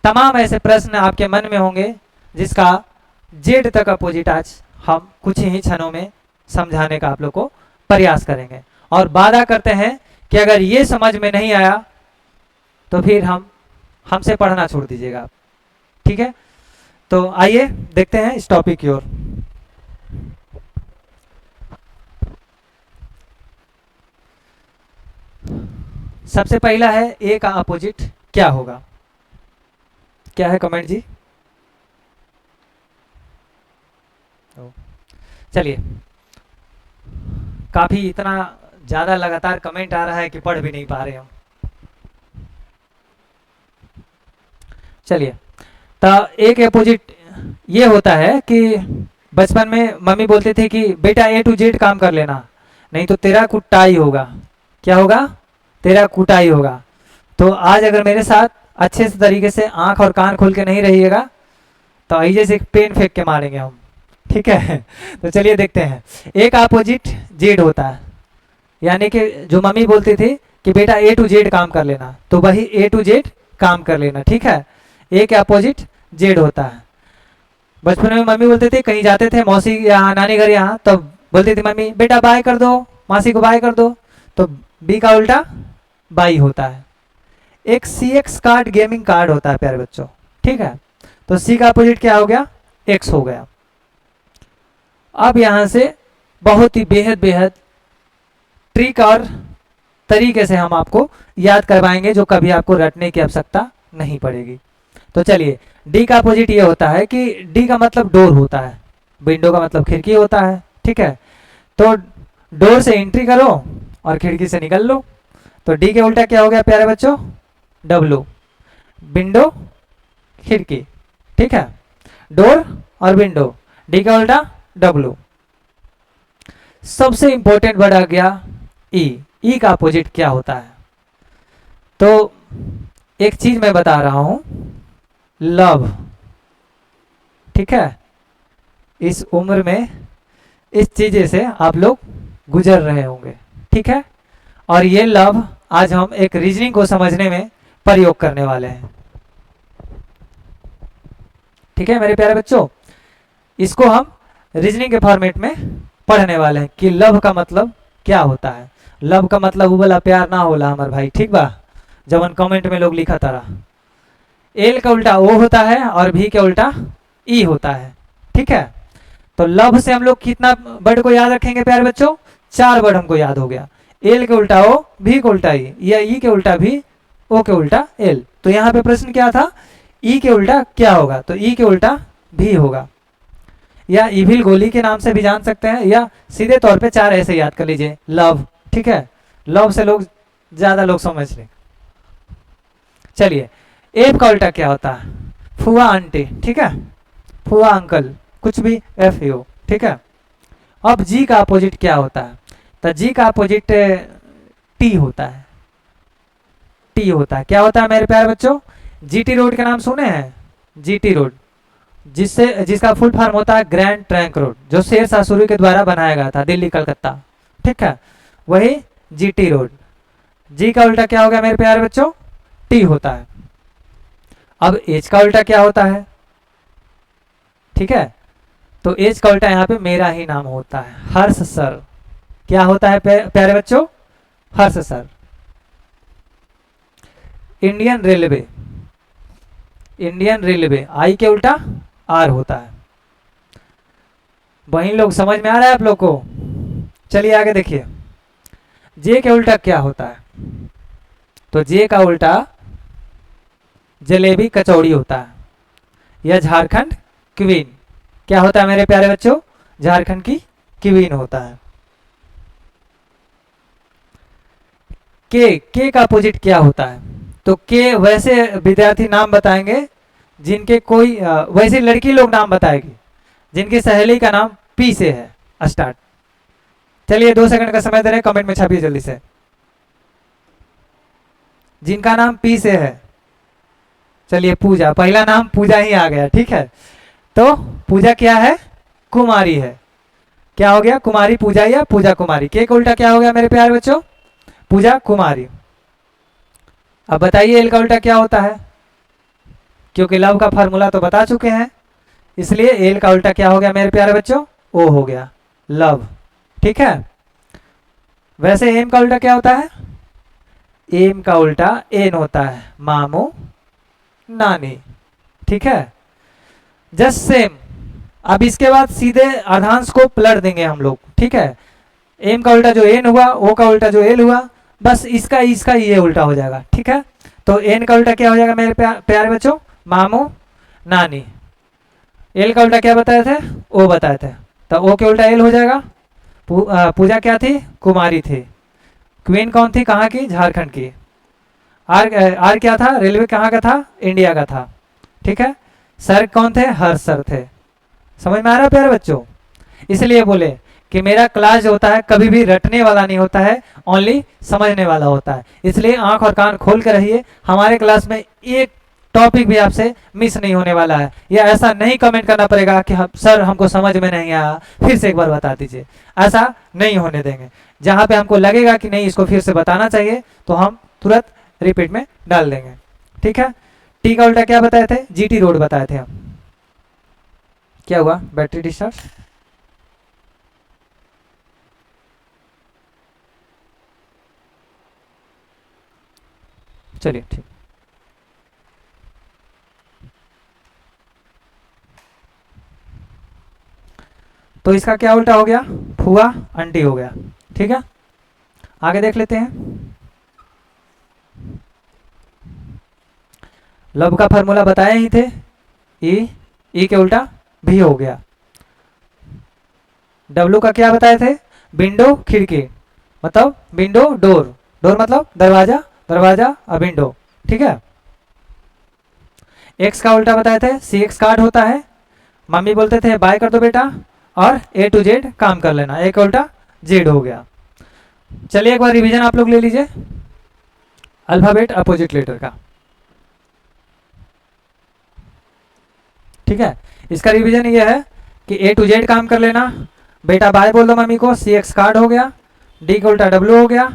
तमाम ऐसे प्रश्न आपके मन में होंगे जिसका जेड तक अपोजिट आज हम कुछ ही क्षणों में समझाने का आप लोग को प्रयास करेंगे। और वादा करते हैं कि अगर ये समझ में नहीं आया तो फिर हमसे पढ़ना छोड़ दीजिएगा आप, ठीक है। तो आइए देखते हैं इस टॉपिक की ओर। सबसे पहला है ए का अपोजिट क्या होगा, क्या है कमेंट जी? चलिए, काफी इतना ज्यादा लगातार कमेंट आ रहा है कि पढ़ भी नहीं पा रहे हम। चलिए, तो एक अपोजिट ये होता है कि बचपन में मम्मी बोलती थी कि बेटा ए टू जेड काम कर लेना, नहीं तो तेरा कुटाई होगा। क्या होगा? तेरा कुटाई होगा। तो आज अगर मेरे साथ अच्छे से तरीके से आंख और कान खोल के नहीं रहिएगा तो ऐसे से पेन फेंक के मारेंगे हम, ठीक है। तो चलिए देखते हैं। एक अपोजिट जेड होता है, यानी कि जो मम्मी बोलती थी कि बेटा ए टू जेड काम कर लेना, तो वही ए टू जेड काम कर लेना, ठीक है। एक अपोजिट जेड होता है। बचपन में मम्मी बोलते थे, कहीं जाते थे मौसी यहाँ नानी घर यहाँ, तो बोलती थी मम्मी बेटा बाय कर दो, मासी को बाय कर दो, तो बी का उल्टा बाई होता है। एक सी एक्स कार्ड गेमिंग कार्ड होता है प्यारे बच्चों, ठीक है। तो सी का अपोजिट क्या हो गया? एक्स हो गया। अब यहां से बहुत ही बेहद बेहद ट्रिक और तरीके से हम आपको याद करवाएंगे, जो कभी आपको रटने की आवश्यकता नहीं पड़ेगी। तो चलिए, डी का अपोजिट ये होता है कि डी का मतलब डोर होता है, विंडो का मतलब खिड़की होता है, ठीक है। तो डोर से एंट्री करो और खिड़की से निकल लो। तो डी के उल्टा क्या हो गया प्यारे बच्चों? डब्लू, विंडो खिड़की, ठीक है। डोर और विंडो, डी का उल्टा डब्लू। सबसे इंपॉर्टेंट वर्ड आ गया ई। ई का अपोजिट क्या होता है? तो एक चीज मैं बता रहा हूं, लव, ठीक है। इस उम्र में इस चीजें से आप लोग गुजर रहे होंगे, ठीक है। और ये लव आज हम एक रीजनिंग को समझने में प्रयोग करने वाले हैं, ठीक है मेरे प्यारे बच्चों। इसको हम रीजनिंग के फॉर्मेट में पढ़ने वाले हैं कि लव का मतलब क्या होता है। लव का मतलब वो वाला प्यार ना होला हमार भाई, ठीक बा, जब कमेंट में लोग लिखा तारा। एल का उल्टा ओ होता है और भी के उल्टा ई होता है, ठीक है। तो लव से हम लोग कितना वर्ड को याद रखेंगे प्यारे बच्चों? 4 वर्ड हमको याद हो गया। एल के उल्टा ओ, भी के उल्टा ई, या ई के उल्टा भी, ओ के उल्टा एल। तो यहाँ पे प्रश्न क्या था? ई के उल्टा क्या होगा? तो ई के उल्टा भी होगा, या इविल गोली के नाम से भी जान सकते हैं, या सीधे तौर पे 4 ऐसे याद कर लीजिए, लव, ठीक है। लव से लोग ज्यादा लोग समझ लें। चलिए, एफ का उल्टा क्या होता है? फुआ आंटी, ठीक है, फुआ अंकल, कुछ भी एफ हो, ठीक है। अब जी का अपोजिट क्या होता है? तो जी का अपोजिट टी होता है। टी होता है, क्या होता है मेरे प्यारे बच्चों? जीटी रोड के नाम सुने हैं? जीटी रोड, जिसका फुल फॉर्म होता है ग्रैंड ट्रंक रोड, जो शेर शाह सूरी के द्वारा बनाया गया था, दिल्ली कलकत्ता, ठीक है, वही जीटी रोड। जी का उल्टा क्या हो गया मेरे प्यारे बच्चों? टी होता है। अब एच का उल्टा क्या होता है? ठीक है, तो एच का उल्टा यहाँ पे मेरा ही नाम होता है, हर्ष सर। क्या होता है प्यारे बच्चों? Harsh sir. Indian railway, Indian railway, I के उल्टा आर होता है। वही लोग समझ में आ रहा है आप लोग को? चलिए आगे देखिए, जे के उल्टा क्या होता है? तो जे का उल्टा जलेबी कचौड़ी होता है, या झारखंड क्वीन। क्या होता है मेरे प्यारे बच्चों? झारखंड की क्वीन होता है। के का अपोजिट क्या होता है? तो के वैसे विद्यार्थी नाम बताएंगे जिनके कोई वैसे लड़की लोग नाम बताएगी जिनकी सहेली का नाम पी से है स्टार्ट। चलिए 2 सेकंड का समय दे रहे हैं, कमेंट में छापिए जल्दी से, जिनका नाम पी से है। चलिए पूजा, पहला नाम पूजा ही आ गया, ठीक है। तो पूजा क्या है? कुमारी है। क्या हो गया? कुमारी पूजा या पूजा कुमारी। के का उल्टा क्या हो गया मेरे प्यारे बच्चों? पूजा कुमारी। अब बताइए एल का उल्टा क्या होता है? क्योंकि लव का फार्मूला तो बता चुके हैं, इसलिए एल का उल्टा क्या हो गया मेरे प्यारे बच्चों? ओ हो गया, लव, ठीक है। वैसे एम का उल्टा क्या होता है? एम का उल्टा एन होता है, मामू नानी, ठीक है। Just same. अब इसके बाद सीधे अर्धांश को पलट देंगे हम लोग, ठीक है। एम का उल्टा जो एन हुआ, ओ का उल्टा जो एल हुआ, बस इसका ये उल्टा हो जाएगा, ठीक है। तो एन का उल्टा क्या हो जाएगा मेरे प्यारे बच्चों? मामू नानी। एल का उल्टा क्या बताए थे? ओ बताए थे, तो ओ के उल्टा एल हो जाएगा। पूजा क्या थी? कुमारी थी। क्वीन कौन थी? कहाँ की? झारखंड की। आर क्या था? रेलवे कहाँ का था? इंडिया का था। ठीक है। सर कौन थे? हर्ष सर थे। समझ में आ रहा है प्यारे बच्चों? इसलिए बोले कि मेरा क्लास जो होता है कभी भी रटने वाला नहीं होता है, ओनली समझने वाला होता है। इसलिए आंख और कान खोल कर रहिए। हमारे क्लास में एक टॉपिक भी आपसे मिस नहीं होने वाला है। या ऐसा नहीं कमेंट करना पड़ेगा कि सर हमको समझ में नहीं आया, फिर से एक बार बता दीजिए। ऐसा नहीं होने देंगे। जहाँ पे हमको लगेगा कि नहीं इसको फिर से बताना चाहिए तो हम तुरंत रिपीट में डाल देंगे। ठीक है। टी का उल्टा क्या बताए थे? जीटी रोड बताए थे हम। क्या हुआ? Battery discharge. चलिए ठीक। तो इसका क्या उल्टा हो गया? फुआ आंटी हो गया। ठीक है। आगे देख लेते हैं। लब का फार्मूला बताए ही थे। ई के उल्टा भी हो गया। डब्लू का क्या बताए थे? विंडो खिड़की, मतलब विंडो डोर, डोर मतलब दरवाजा, दरवाजा और विंडो। ठीक है। एक्स का उल्टा बताए थे, सी एक्स कार्ड होता है। मम्मी बोलते थे बाय कर दो बेटा, और ए टू जेड काम कर लेना। ए का उल्टा जेड हो गया। चलिए एक बार रिवीजन आप लोग ले लीजिए अल्फाबेट अपोजिट लेटर का। ठीक है। इसका रिवीजन ये है कि ए टू जेड काम कर लेना। बेटा बाय बोल दो मम्मी को, सी एक्स कार्ड हो गया, डी का उल्टा डब्ल्यू हो गया,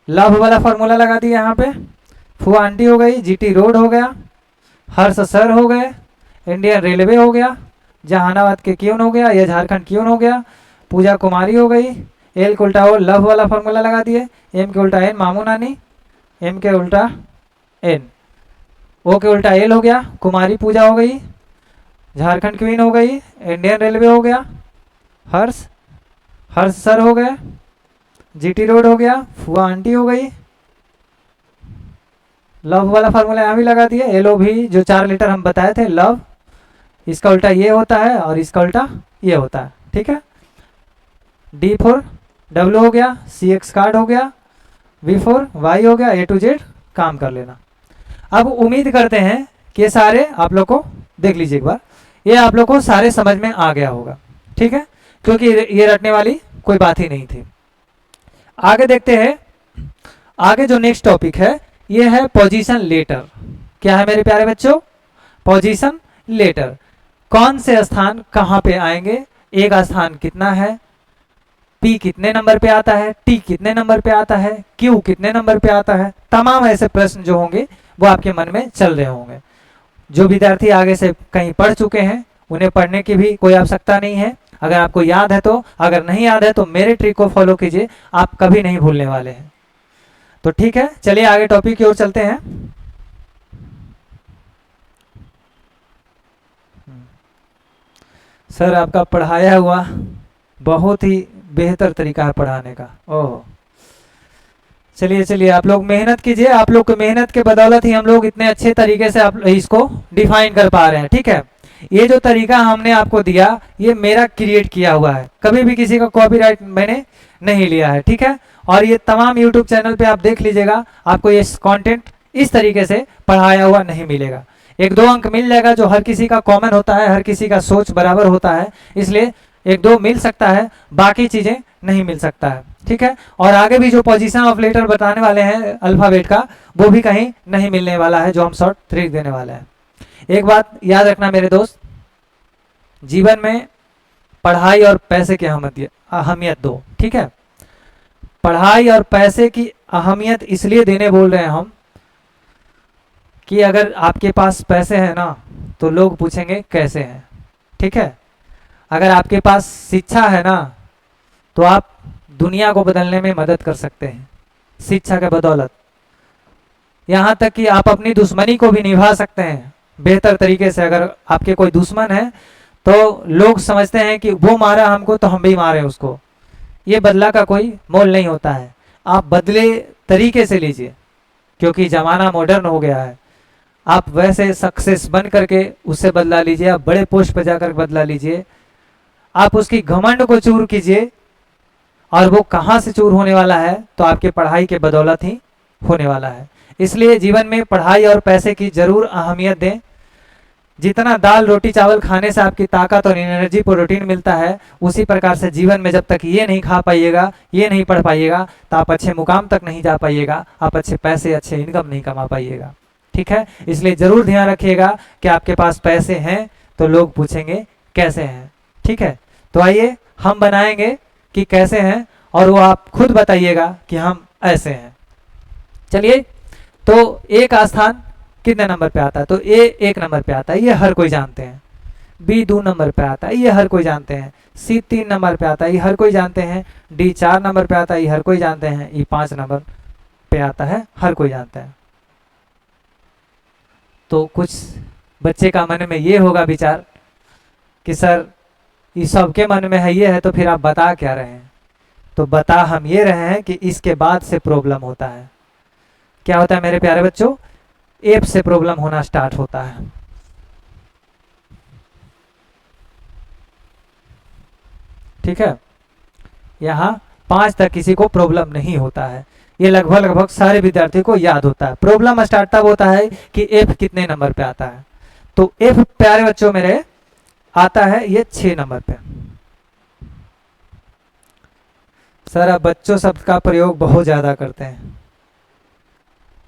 लव वाला फॉर्मूला लगा दिया यहाँ पे, फुआ आंटी हो गई, जीटी रोड हो गया, हर्ष सर हो गए, इंडियन रेलवे हो गया, जहानाबाद के क्यून हो गया, या झारखंड क्यून हो गया, पूजा कुमारी हो गई, एल के उल्टा वो लव वाला फॉर्मूला लगा दिए, एम के उल्टा एन मामू नानी, एम के उल्टा एन, ओ के उल्टा एल हो गया, कुमारी पूजा हो गई, झारखंड क्वीन हो गई, इंडियन रेलवे हो गया, हर्ष सर हो गए, जीटी रोड हो गया, फुआ आंटी हो गई, लव वाला फार्मूला यहाँ भी लगा दिए, एल ओ भी जो 4 लेटर हम बताए थे लव, इसका उल्टा ये होता है और इसका उल्टा ये होता है। ठीक है। डी फोर डब्ल्यू हो गया, सी एक्स कार्ड हो गया, वी फोर वाई हो गया, ए टू जेड काम कर लेना। अब उम्मीद करते हैं कि ये सारे आप लोग को देख लीजिए एक बार, ये आप लोग को सारे समझ में आ गया होगा। ठीक है। क्योंकि ये रटने वाली कोई बात ही नहीं थी। आगे देखते हैं। आगे जो नेक्स्ट टॉपिक है ये है पोजीशन लेटर। क्या है मेरे प्यारे बच्चों? Position letter. कौन से स्थान कहाँ पे आएंगे, ए का स्थान कितना है, पी कितने नंबर पे आता है, टी कितने नंबर पे आता है, क्यू कितने नंबर पे आता है। तमाम ऐसे प्रश्न जो होंगे वो आपके मन में चल रहे होंगे। जो विद्यार्थी आगे से कहीं पढ़ चुके हैं उन्हें पढ़ने की भी कोई आवश्यकता नहीं है। अगर आपको याद है तो, अगर नहीं याद है तो मेरे ट्रिक को फॉलो कीजिए, आप कभी नहीं भूलने वाले हैं। तो ठीक है, चलिए आगे टॉपिक की ओर चलते हैं। सर आपका पढ़ाया हुआ बहुत ही बेहतर तरीका है पढ़ाने का। ओह, चलिए आप लोग मेहनत कीजिए। आप लोग की मेहनत के बदौलत ही हम लोग इतने अच्छे तरीके से आप इसको डिफाइन कर पा रहे हैं। ठीक है। ये जो तरीका हमने आपको दिया ये मेरा क्रिएट किया हुआ है, कभी भी किसी का कॉपीराइट मैंने नहीं लिया है। ठीक है। और ये तमाम यूट्यूब चैनल पे आप देख लीजिएगा, आपको ये कंटेंट इस तरीके से पढ़ाया हुआ नहीं मिलेगा। 1-2 अंक मिल जाएगा जो हर किसी का कॉमन होता है, हर किसी का सोच बराबर होता है, इसलिए 1-2 मिल सकता है, बाकी चीजें नहीं मिल सकता है। ठीक है। और आगे भी जो पोजीशन ऑफ लेटर बताने वाले हैं अल्फाबेट का, वो भी कहीं नहीं मिलने वाला है, जो हम शॉर्ट ट्रिक देने वाले हैं। एक बात याद रखना मेरे दोस्त, जीवन में पढ़ाई और पैसे की अहमियत दो। ठीक है। पढ़ाई और पैसे की अहमियत इसलिए देने बोल रहे हैं हम कि अगर आपके पास पैसे हैं ना तो लोग पूछेंगे कैसे हैं। ठीक है। अगर आपके पास शिक्षा है ना तो आप दुनिया को बदलने में मदद कर सकते हैं शिक्षा के बदौलत। यहाँ तक कि आप अपनी दुश्मनी को भी निभा सकते हैं बेहतर तरीके से। अगर आपके कोई दुश्मन है तो लोग समझते हैं कि वो मारा हमको तो हम भी मारे उसको। ये बदला का कोई मोल नहीं होता है। आप बदले तरीके से लीजिए, क्योंकि ज़माना मॉडर्न हो गया है। आप वैसे सक्सेस बन करके उससे बदला लीजिए, आप बड़े पोस्ट पर जाकर बदला लीजिए, आप उसकी घमंड को चूर कीजिए। और वो कहाँ से चूर होने वाला है? तो आपके पढ़ाई के बदौलत ही होने वाला है। इसलिए जीवन में पढ़ाई और पैसे की जरूर अहमियत दें। जितना दाल रोटी चावल खाने से आपकी ताकत और एनर्जी प्रोटीन मिलता है, उसी प्रकार से जीवन में जब तक ये नहीं खा पाइएगा, ये नहीं पढ़ पाइएगा, तो आप अच्छे मुकाम तक नहीं जा पाइएगा, आप अच्छे पैसे अच्छे इनकम नहीं कमा पाइएगा। ठीक है, इसलिए जरूर ध्यान रखिएगा कि आपके पास पैसे हैं तो लोग पूछेंगे कैसे हैं। ठीक है, तो आइए हम बनाएंगे कि कैसे हैं, और वो आप खुद बताइएगा कि हम ऐसे हैं। चलिए, तो ए का स्थान कितने नंबर पे आता है? तो ए 1 नंबर पे आता है, ये हर कोई जानते हैं। बी 2 नंबर पे आता है, ये हर कोई जानते हैं। सी 3 नंबर पे आता है, ये हर कोई जानते हैं। डी 4 नंबर पे आता है, ये हर कोई जानते हैं। ई 5 नंबर पे आता है, हर कोई जानता है। तो कुछ बच्चे का मन में ये होगा विचार कि सर ये सबके मन में है, ये है, तो फिर आप बता क्या रहे हैं? तो बता हम ये रहे हैं कि इसके बाद से प्रॉब्लम होता है। क्या होता है मेरे प्यारे बच्चों? एफ से प्रॉब्लम होना स्टार्ट होता है। ठीक है, यहाँ 5 तक किसी को प्रॉब्लम नहीं होता है। ये लगभग सारे विद्यार्थियों को याद होता है। प्रॉब्लम स्टार्ट तब होता है कि एफ कितने नंबर पे आता है। तो एफ प्यारे बच्चों मेरे आता है ये 6 नंबर पे। सर अब बच्चों शब्द का प्रयोग बहुत ज्यादा करते हैं।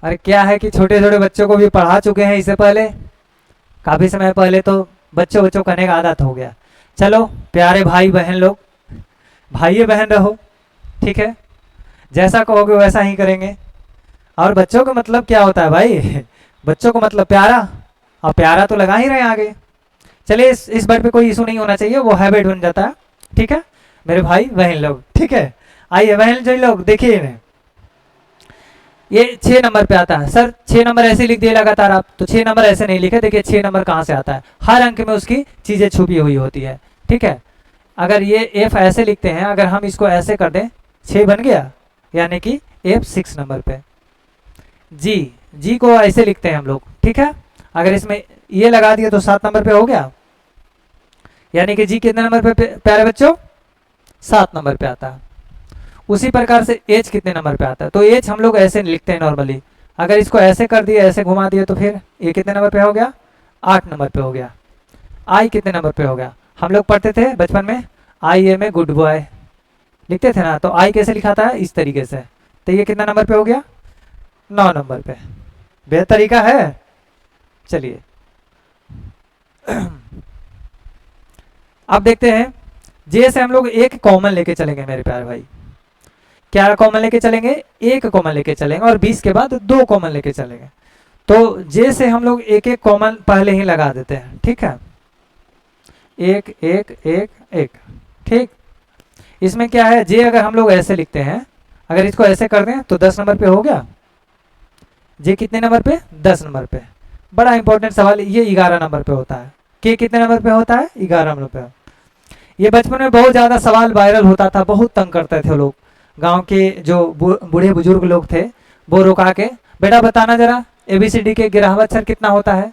अरे क्या है कि छोटे छोटे बच्चों को भी पढ़ा चुके हैं इससे पहले, काफी समय पहले, तो बच्चों करने का आदत हो गया। चलो प्यारे भाई बहन लोग, भाई बहन रहो, ठीक है, जैसा कहोगे वैसा ही करेंगे। और बच्चों का मतलब क्या होता है भाई? बच्चों को मतलब प्यारा, और प्यारा तो लगा ही रहे आगे। चलिए इस बात पे कोई इशू नहीं होना चाहिए, वो हैबिट बन जाता है। ठीक है मेरे भाई बहन लोग, ठीक है। आइए बहन जो लोग देखिए इन्हें, ये 6 नंबर पे आता है। सर 6 नंबर ऐसे लिख दिए लगातार आप, तो 6 नंबर ऐसे नहीं लिखे। देखिए 6 नंबर कहाँ से आता है? हर अंक में उसकी चीजें छुपी हुई होती है। ठीक है, अगर ये एफ ऐसे लिखते हैं, अगर हम इसको ऐसे कर दें, 6 बन गया, यानी कि एफ 6 नंबर पे। जी को ऐसे लिखते हैं हम लोग। ठीक है, अगर इसमें ये लगा दिया तो 7 नंबर पे हो गया, यानी कि जी कितने नंबर पे प्यारे बच्चों? 7 नंबर पे आता है। उसी प्रकार से एच कितने नंबर पे आता है? तो एच हम लोग ऐसे लिखते हैं नॉर्मली। अगर इसको ऐसे कर दिया, ऐसे घुमा दिया, तो फिर ये कितने नंबर पे हो गया? 8 नंबर पे हो गया। आई कितने नंबर पे हो गया? हम लोग पढ़ते थे बचपन में, I am a good boy लिखते थे ना, तो आई कैसे लिखा था? इस तरीके से। तो ये कितना नंबर पे हो गया? 9 नंबर पे। बेहतर तरीका है। चलिए अब देखते हैं, जे से हम लोग एक कॉमन लेके चलेंगे मेरे प्यारे भाई। क्या कॉमन लेके चलेंगे? एक कॉमन लेके चलेंगे, और 20 के बाद 2 कॉमन लेके चलेंगे। तो जे से हम लोग एक एक कॉमन पहले ही लगा देते हैं। ठीक है, एक एक एक एक। ठीक, इसमें क्या है, जे अगर हम लोग ऐसे लिखते हैं, अगर इसको ऐसे कर दें तो 10 नंबर पे हो गया। जे कितने नंबर पे? 10 नंबर पे। बड़ा इंपॉर्टेंट सवाल, ये 11 नंबर पे होता है। के कितने नंबर पे होता है? 11 नंबर पे। ये बचपन में बहुत ज्यादा सवाल वायरल होता था, बहुत तंग करते थे लोग। गांव के जो बूढ़े बुजुर्ग लोग थे, वो रुका के, बेटा बताना जरा एबीसीडी के ग्राहवाक्षर कितना होता है,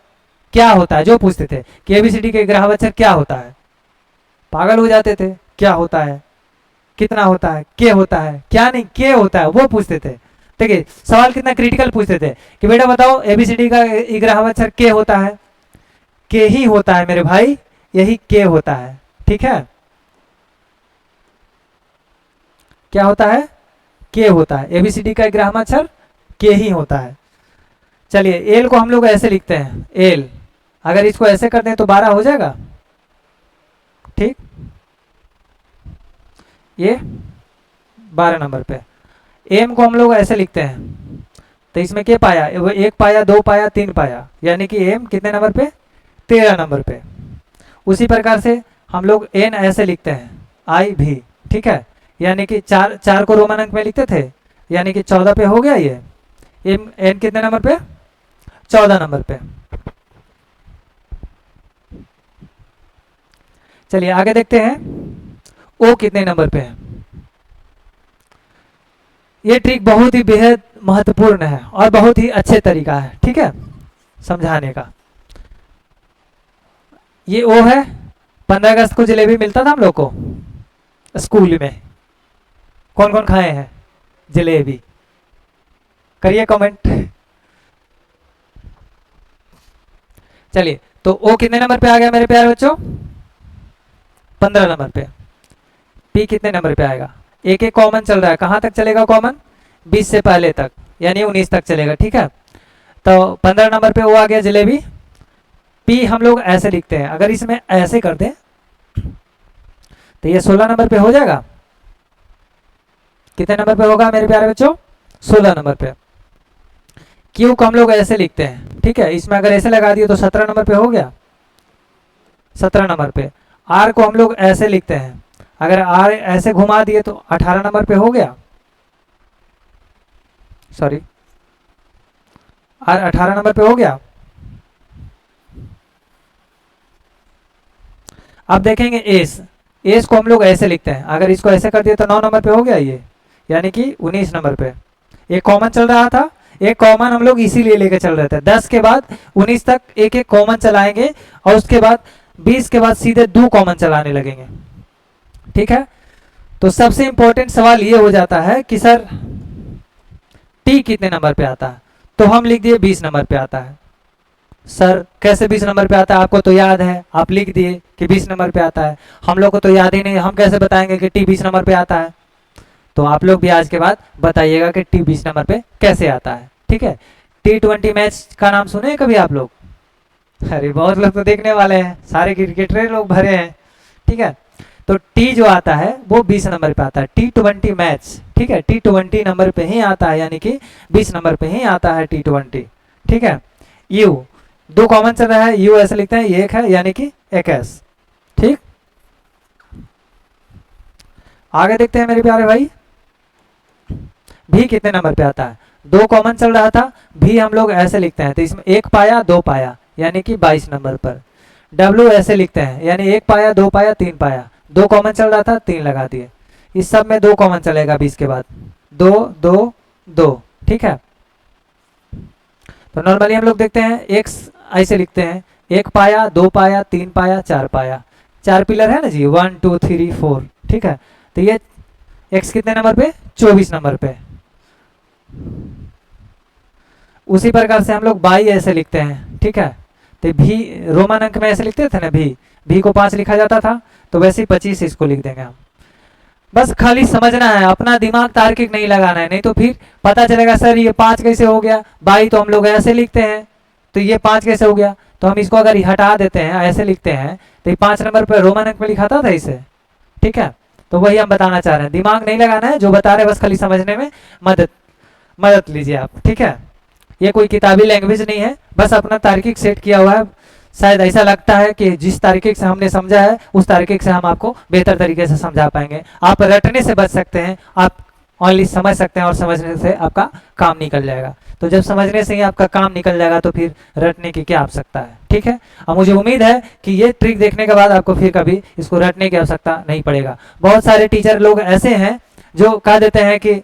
क्या होता है? जो पूछते थे कि एबीसीडी के ग्राहवाक्षर क्या होता है, पागल हो जाते थे। क्या होता है, कितना होता है, के होता है, क्या नहीं, के होता है, वो पूछते थे। देखिए सवाल कितना क्रिटिकल पूछते थे कि बेटा बताओ एबीसीडी का ग्राहवाक्षर के होता है। के ही होता है मेरे भाई, यही के होता है। ठीक है, क्या होता है? के होता है। एबीसीडी का ग्राहवाक्षर के ही होता है। चलिए एल को हम लोग ऐसे लिखते हैं, एल अगर इसको ऐसे कर दें तो 12 हो जाएगा। ठीक, ये 12 नंबर पे। एम को हम लोग ऐसे लिखते हैं, तो इसमें क्या पाया? वो 1 पाया, 2 पाया, 3 पाया, यानी कि एम कितने नंबर पे? 13 नंबर पे। उसी प्रकार से हम लोग एन ऐसे लिखते हैं, आई भी। ठीक है, यानी कि 4 को रोमन अंक में लिखते थे, यानी कि 14 पे हो गया ये। एम एन कितने नंबर पे? 14 नंबर पे। चलिए आगे देखते हैं, ओ कितने नंबर पे है। ये ट्रिक बहुत ही बेहद महत्वपूर्ण है और बहुत ही अच्छे तरीका है, ठीक है, समझाने का। ये ओ है। 15 अगस्त को जलेबी मिलता था हम लोग को स्कूल में। कौन कौन खाए हैं जलेबी? करिए कमेंट। चलिए तो ओ कितने नंबर पे आ गया मेरे प्यारे बच्चों? 15 नंबर पे। पी कितने नंबर पे आएगा? एक एक कॉमन चल रहा है, कहाँ तक चलेगा कॉमन? 20 से पहले तक, यानी 19 तक चलेगा, ठीक है। तो 15 नंबर पे वो आ गया जलेबी। पी हम लोग ऐसे लिखते हैं, अगर इसमें ऐसे कर दें तो ये 16 नंबर पे हो जाएगा। कितने नंबर पे होगा मेरे प्यारे बच्चों? 16 नंबर पे। क्यू को हम लोग ऐसे लिखते हैं, ठीक है। इसमें अगर ऐसे लगा दिए तो 17 नंबर पे हो गया, 17 नंबर पे। आर को हम लोग ऐसे लिखते हैं, अगर आर ऐसे घुमा दिए तो 18 नंबर पे हो गया, सॉरी आर 18 नंबर पे हो गया। अब देखेंगे एस, एस को हम लोग ऐसे लिखते हैं, अगर इसको ऐसे कर दिए तो 9 नंबर पे हो गया ये, यानी कि 19 नंबर पे। एक कॉमन चल रहा था, एक कॉमन हम लोग इसीलिए लेके चल रहे थे। 10 के बाद 19 तक एक एक कॉमन चलाएंगे और उसके बाद 20 के बाद सीधे 2 कॉमन चलाने लगेंगे, ठीक है। तो सबसे इंपॉर्टेंट सवाल ये हो जाता है कि सर टी कितने नंबर पे आता है, तो हम लिख दिए 20 नंबर पे आता है। सर कैसे 20 नंबर पे आता है? आपको तो याद है, आप लिख दिए कि 20 नंबर पे आता है। हम लोग को तो याद ही नहीं, हम कैसे बताएंगे कि टी 20 नंबर पे आता है? तो आप लोग भी आज के बाद बताइएगा कि टी 20 नंबर पे कैसे आता है, ठीक है। T20 मैच का नाम सुने कभी आप लोग? अरे बहुत लोग तो देखने वाले हैं, सारे क्रिकेटर लोग भरे हैं, ठीक है। तो टी जो आता है वो 20 नंबर पे आता है, T20 मैच, ठीक है। T20 नंबर पे ही आता है, यानी कि 20 नंबर पे ही आता है T20, ठीक है। यू 2 कॉमन चल रहा है, यू ऐसे लिखते हैं, ये एक है यानी कि 21, ठीक। आगे देखते हैं मेरे प्यारे भाई, भी कितने नंबर पे आता है? 2 कॉमन चल रहा था, भी हम लोग ऐसे लिखते हैं, तो इसमें 1 पाया 2 पाया, यानी कि 22 नंबर पर। डब्ल्यू ऐसे लिखते हैं, यानी 1 पाया 2 पाया 3 पाया, 2 कॉमन चल रहा था 3 लगा दिए। इस सब में 2 कॉमन चलेगा 20 के बाद, 2 2 2, ठीक है। तो नॉर्मली हम लोग देखते हैं एक्स ऐसे लिखते हैं, 1 पाया 2 पाया 3 पाया 4 पाया, 4 पिलर है ना जी, 1 2 3 4, ठीक है। तो ये एक्स कितने नंबर पे? 24 नंबर पे। उसी प्रकार से हम लोग बाई ऐसे लिखते हैं, ठीक है। तो भी रोमन अंक में ऐसे लिखते थे ना, भी को 5 लिखा जाता था, तो वैसे ही 25 इसको लिख देंगे हम। बस खाली समझना है, अपना दिमाग तार्किक नहीं लगाना है, नहीं तो फिर पता चलेगा सर ये 5 कैसे हो गया, बाई तो हम लोग ऐसे लिखते हैं, तो ये 5 कैसे हो गया। तो हम इसको अगर हटा देते हैं, ऐसे लिखते हैं, तो ये 5 नंबर पर रोमन अंक में लिखा था इसे, ठीक है। तो वही हम बताना चाह रहे हैं, दिमाग नहीं लगाना है, जो बता रहे हैं बस खाली समझने में मदद लीजिए आप, ठीक है। ये कोई किताबी लैंग्वेज नहीं है, बस अपना तार्किक सेट किया हुआ है। शायद ऐसा लगता है कि जिस तार्किक से हमने समझा है उस तार्किक से हम आपको बेहतर तरीके से समझा पाएंगे। आप रटने से बच सकते हैं, आप ओनली समझ सकते हैं, और समझने से आपका काम निकल जाएगा। तो जब समझने से ही आपका काम निकल जाएगा तो फिर रटने की क्या आवश्यकता है, ठीक है। अब मुझे उम्मीद है कि ये ट्रिक देखने के बाद आपको फिर कभी इसको रटने की आवश्यकता नहीं पड़ेगा। बहुत सारे टीचर लोग ऐसे हैं जो कह देते हैं कि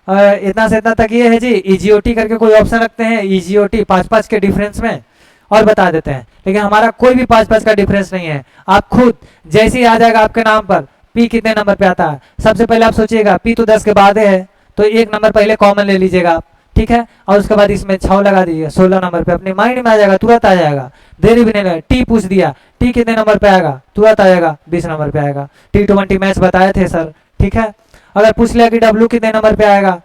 इतना से इतना तक ये है जी, ईजीओटी करके कोई ऑप्शन रखते हैं, ईजीओटी 5-5 के डिफरेंस में, और बता देते हैं। लेकिन हमारा कोई भी 5-5 का डिफरेंस नहीं है। आप खुद जैसे ही आ जाएगा आपके नाम पर पी कितने नंबर पे आता है, सबसे पहले आप सोचिएगा पी तो 10 के बाद है, तो 1 नंबर पहले कॉमन ले लीजिएगा आप, ठीक है। और उसके बाद इसमें 6 लगा दीजिएगा, 16 नंबर पे अपने माइंड में आ जाएगा, तुरंत आ जाएगा, देरी भी नहीं लगे। टी पूछ दिया, टी कितने नंबर पे आएगा, तुरंत आ जाएगा 20 नंबर पे आएगा। T20 मैच बताए थे सर, ठीक है। अगर पूछ लिया कि डब्ल्यू कितने नंबर पे आएगा,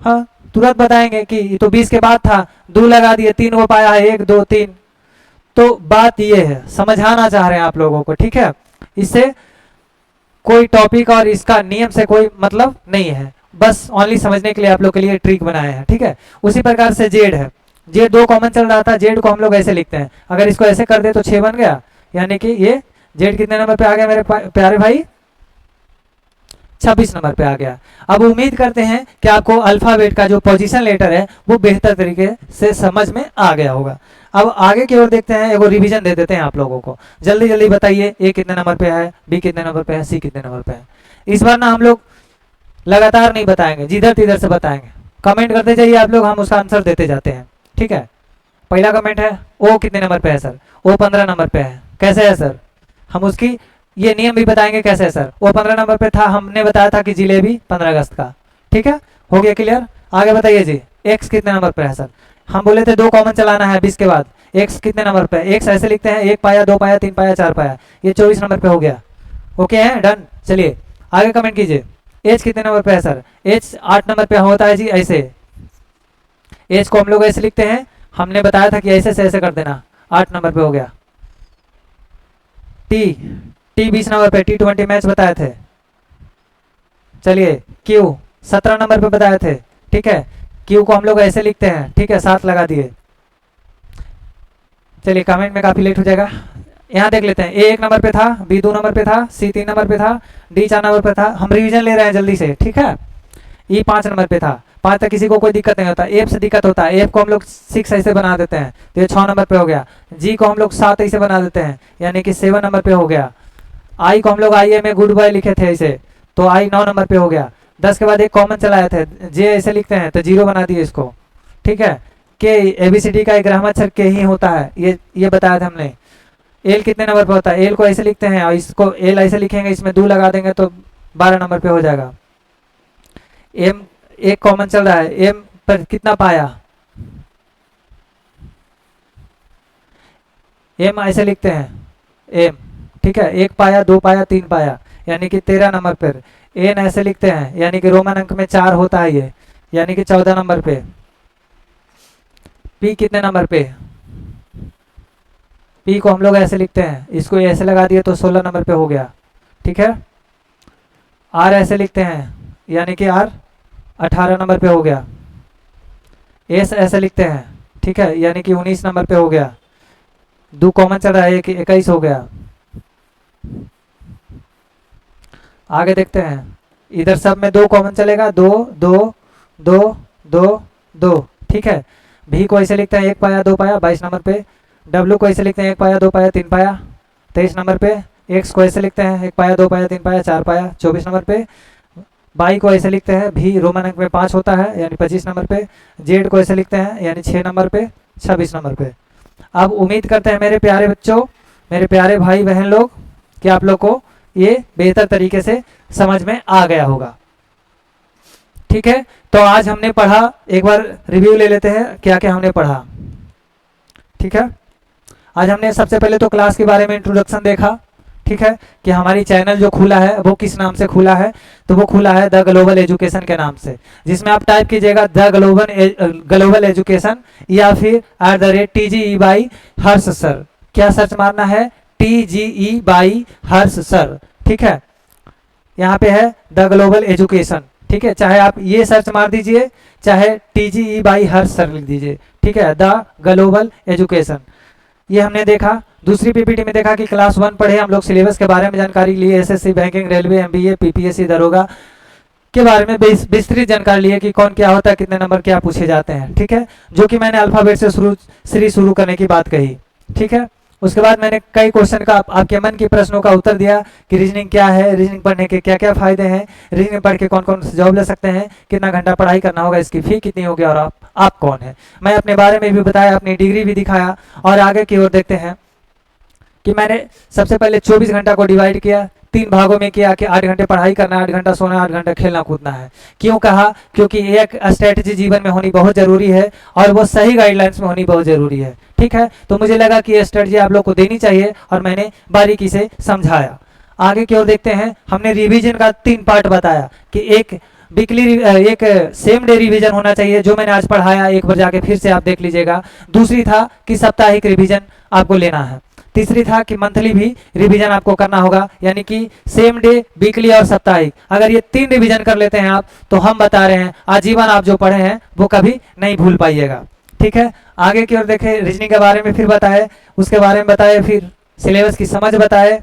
हाँ तुरंत बताएंगे कि तो 20 के बाद था, 2 लगा दिए, 3 को पाया है, 1 2 3। तो बात ये है, समझाना चाह रहे हैं आप लोगों को, ठीक है। इससे कोई टॉपिक और इसका नियम से कोई मतलब नहीं है, बस ओनली समझने के लिए आप लोग के लिए ट्रिक बनाए हैं, ठीक है। उसी प्रकार से जेड है, जेड 2 कॉमन चल रहा था, जेड को हम लोग ऐसे लिखते हैं, अगर इसको ऐसे कर दे तो 6 बन गया, यानी कि ये जेड कितने नंबर पे आ गया मेरे प्यारे भाई? 26 नंबर पे आ गया। अब उम्मीद करते हैं कि आपको अल्फाबेट का जो पोजीशन लेटर है वो बेहतर तरीके से समझ में आ गया होगा। अब आगे की ओर देखते हैं, एगो रिवीजन दे देते हैं आप लोगों को। जल्दी जल्दी बताइए, ए कितने नंबर पे है, बी कितने नंबर पे है, सी कितने नंबर पे है। इस बार ना हम लोग लगातार नहीं बताएंगे, जिधर तिधर से बताएंगे। कमेंट करते जाइए आप लोग, हम उसका आंसर देते जाते हैं, ठीक है। पहला कमेंट है, ओ कितने नंबर पे है सर? ओ 15 नंबर पे है। कैसे है सर? हम उसकी ये नियम भी बताएंगे कैसे है सर। वो 15 नंबर पे था, हमने बताया था कि जिलेबी 15 अगस्त का, ठीक है। हो गया क्लियर? आगे बताइए जी, एक्स कितने नंबर पे है सर? हम बोले थे 2 कॉमन चलाना है 20 के बाद, एक्स कितने नंबर पे? एक्स ऐसे लिखते हैं 1 पाया 2 पाया 3 पाया 4 पाया, ये 24 नंबर पे हो गया। ओके है, डन। चलिए आगे कमेंट कीजिए। एच कितने नंबर पे है सर? एच 8 नंबर पे होता है जी। ऐसे एच को हम लोग ऐसे लिखते हैं, हमने बताया था कि ऐसे से ऐसे कर देना, 8 नंबर पे हो गया। टी, टी 20 नंबर पे, T20 मैच बताए थे। चलिए क्यू 17 नंबर पे बताए थे, ठीक है। क्यू को हम लोग ऐसे लिखते हैं, ठीक है, 7 लगा दिए। चलिए कमेंट में काफी लेट हो जाएगा, यहाँ देख लेते हैं। ए 1 नंबर पे था, बी 2 नंबर पे था, सी 3 नंबर पे था, डी 4 नंबर पे था। हम रिवीजन ले रहे हैं जल्दी से, ठीक है। ई 5 नंबर पे था, 5 तक किसी को कोई दिक्कत नहीं होता। एफ से दिक्कत होता है, एफ को हम लोग 6 ऐसे बना देते हैं तो ये 6 नंबर पे हो गया। जी को हम लोग 7 ऐसे बना देते हैं यानी कि 7 नंबर पे हो गया। आई को हम लोग आई में गुड बॉय लिखे थे ऐसे, तो आई 9 नंबर पे हो गया। 10 के बाद एक कॉमन चलाए थे, जे ऐसे लिखते हैं तो 0 बना दिए इसको, ठीक है। के एबीसीडी का एक ग्रामाक्षर के ही होता है, ये बताया था हमने। एल कितने नंबर पे होता है? एल को ऐसे लिखते हैं और इसको एल ऐसे लिखेंगे, इसमें 2 लगा देंगे तो 12 नंबर पे हो जाएगा। एम एक कॉमन चल रहा है, एम पर कितना पाया? एम ऐसे लिखते हैं एम, ठीक है। 1 पाया 2 पाया 3 पाया यानी कि 13 नंबर पर। एन ऐसे लिखते हैं यानी कि रोमन अंक में 4 होता है ये, यानी कि 14 नंबर पे। पी कितने नंबर पे? पी को हम लोग ऐसे लिखते हैं, इसको ऐसे लगा दिए तो 16 नंबर पे हो गया, ठीक है। आर ऐसे लिखते हैं यानी कि आर 18 नंबर पे हो गया। एस ऐसे लिखते हैं, ठीक है, यानी कि 19 नंबर पे हो गया। 2 कॉमन चल रहा है, 21 हो गया। आगे देखते हैं, इधर सब में 2 कॉमन चलेगा, 2 2 2 2 2, ठीक है। भी को ऐसे लिखते हैं 1 पाया 2 पाया 22 नंबर पे। डब्ल्यू को ऐसे लिखते हैं 1 पाया 2 पाया 3 पाया 23 नंबर पे। एक्स को ऐसे लिखते हैं 1 पाया 2 पाया 3 पाया 4 पाया 24 नंबर पे। बाई को ऐसे लिखते हैं, भी रोमन अंक में 5 होता है यानी 25 नंबर पे। जेड को ऐसे लिखते हैं यानी 6 नंबर पे 26 नंबर पे। अब उम्मीद करते हैं मेरे प्यारे बच्चों, मेरे प्यारे भाई बहन लोग, कि आप लोग को ये बेहतर तरीके से समझ में आ गया होगा, ठीक है। तो आज हमने पढ़ा, एक बार रिव्यू ले लेते हैं क्या क्या हमने पढ़ा, ठीक है। आज हमने सबसे पहले तो क्लास के बारे में इंट्रोडक्शन देखा, ठीक है, कि हमारी चैनल जो खुला है वो किस नाम से खुला है, तो वो खुला है द ग्लोबल एजुकेशन के नाम से, जिसमें आप टाइप कीजिएगा द ग्लोबल एजुकेशन या फिर @TGE बाई हर्ष सर। क्या सर्च मारना है? TGE बाई हर्ष सर, ठीक है। यहाँ पे है द ग्लोबल एजुकेशन, ठीक है। चाहे आप ये सर्च मार दीजिए, चाहे TGE बाई हर्ष सर लिख दीजिए, ठीक है, द ग्लोबल एजुकेशन। ये हमने देखा। दूसरी पीपीटी में देखा कि क्लास 1 पढ़े हम लोग, सिलेबस के बारे में जानकारी लिए, SSC, banking, railway, MBA, PPSC, दरोगा के बारे में विस्तृत जानकारी लिए कि कौन क्या होता है, कितने नंबर क्या पूछे जाते हैं, ठीक है। जो कि मैंने अल्फाबेट से शुरू करने की बात कही, ठीक है। उसके बाद मैंने कई क्वेश्चन का आपके मन के प्रश्नों का उत्तर दिया कि रीजनिंग क्या है, रीजनिंग पढ़ने के क्या क्या फायदे हैं, रीजनिंग पढ़ के कौन कौन से जॉब ले सकते हैं, कितना घंटा पढ़ाई करना होगा, इसकी फी कितनी होगी और आप कौन है। मैं अपने बारे में भी बताया, अपनी डिग्री भी दिखाया। और आगे की ओर देखते हैं कि मैंने सबसे पहले 24 घंटा को डिवाइड किया, 3 भागों में किया कि 8 घंटे पढ़ाई करना, 8 घंटा सोना, 8 घंटा खेलना कूदना है। क्यों कहा? क्योंकि एक स्ट्रेटजी जीवन में होनी बहुत जरूरी है और वो सही गाइडलाइंस में होनी बहुत जरूरी है, ठीक है। तो मुझे लगा कि ये स्ट्रेटजी आप लोग को देनी चाहिए और मैंने बारीकी से समझाया। आगे की ओर देखते हैं, हमने रिवीजन का 3 पार्ट बताया कि एक सेम डे रिवीजन होना चाहिए, जो मैंने आज पढ़ाया एक बार जाके फिर से आप देख लीजिएगा। दूसरी था कि साप्ताहिक रिवीजन आपको लेना है। तीसरी था कि मंथली भी रिवीजन आपको करना होगा, यानी कि सेम डे, वीकली और साप्ताहिक। अगर ये 3 रिवीजन कर लेते हैं आप, तो हम बता रहे हैं आजीवन आप जो पढ़े हैं वो कभी नहीं भूल पाइएगा, ठीक है। आगे की ओर देखें, रीजनिंग के बारे में फिर बताए, उसके बारे में बताए, फिर सिलेबस की समझ बताए,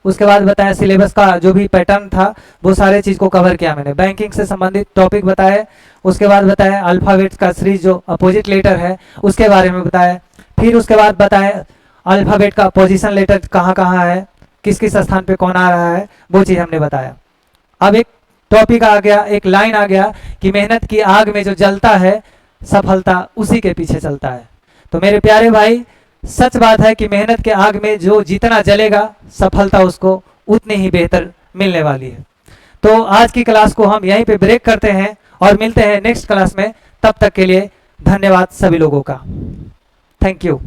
उसके बाद बताया सिलेबस का जो भी पैटर्न था वो सारे चीज को कवर किया मैंने। बैंकिंग से संबंधित टॉपिक बताए, उसके बाद बताया अल्फाबेट्स का सीरीज जो अपोजिट लेटर है उसके बारे में बताया। फिर उसके बाद बताया अल्फाबेट का पोजीशन लेटर कहाँ कहाँ है, किस किस स्थान पे कौन आ रहा है, वो चीज़ हमने बताया। अब एक टॉपिक आ गया, एक लाइन आ गया कि मेहनत की आग में जो जलता है सफलता उसी के पीछे चलता है। तो मेरे प्यारे भाई, सच बात है कि मेहनत के आग में जो जितना जलेगा सफलता उसको उतनी ही बेहतर मिलने वाली है। तो आज की क्लास को हम यहीं पे ब्रेक करते हैं और मिलते हैं नेक्स्ट क्लास में। तब तक के लिए धन्यवाद सभी लोगों का। Thank you.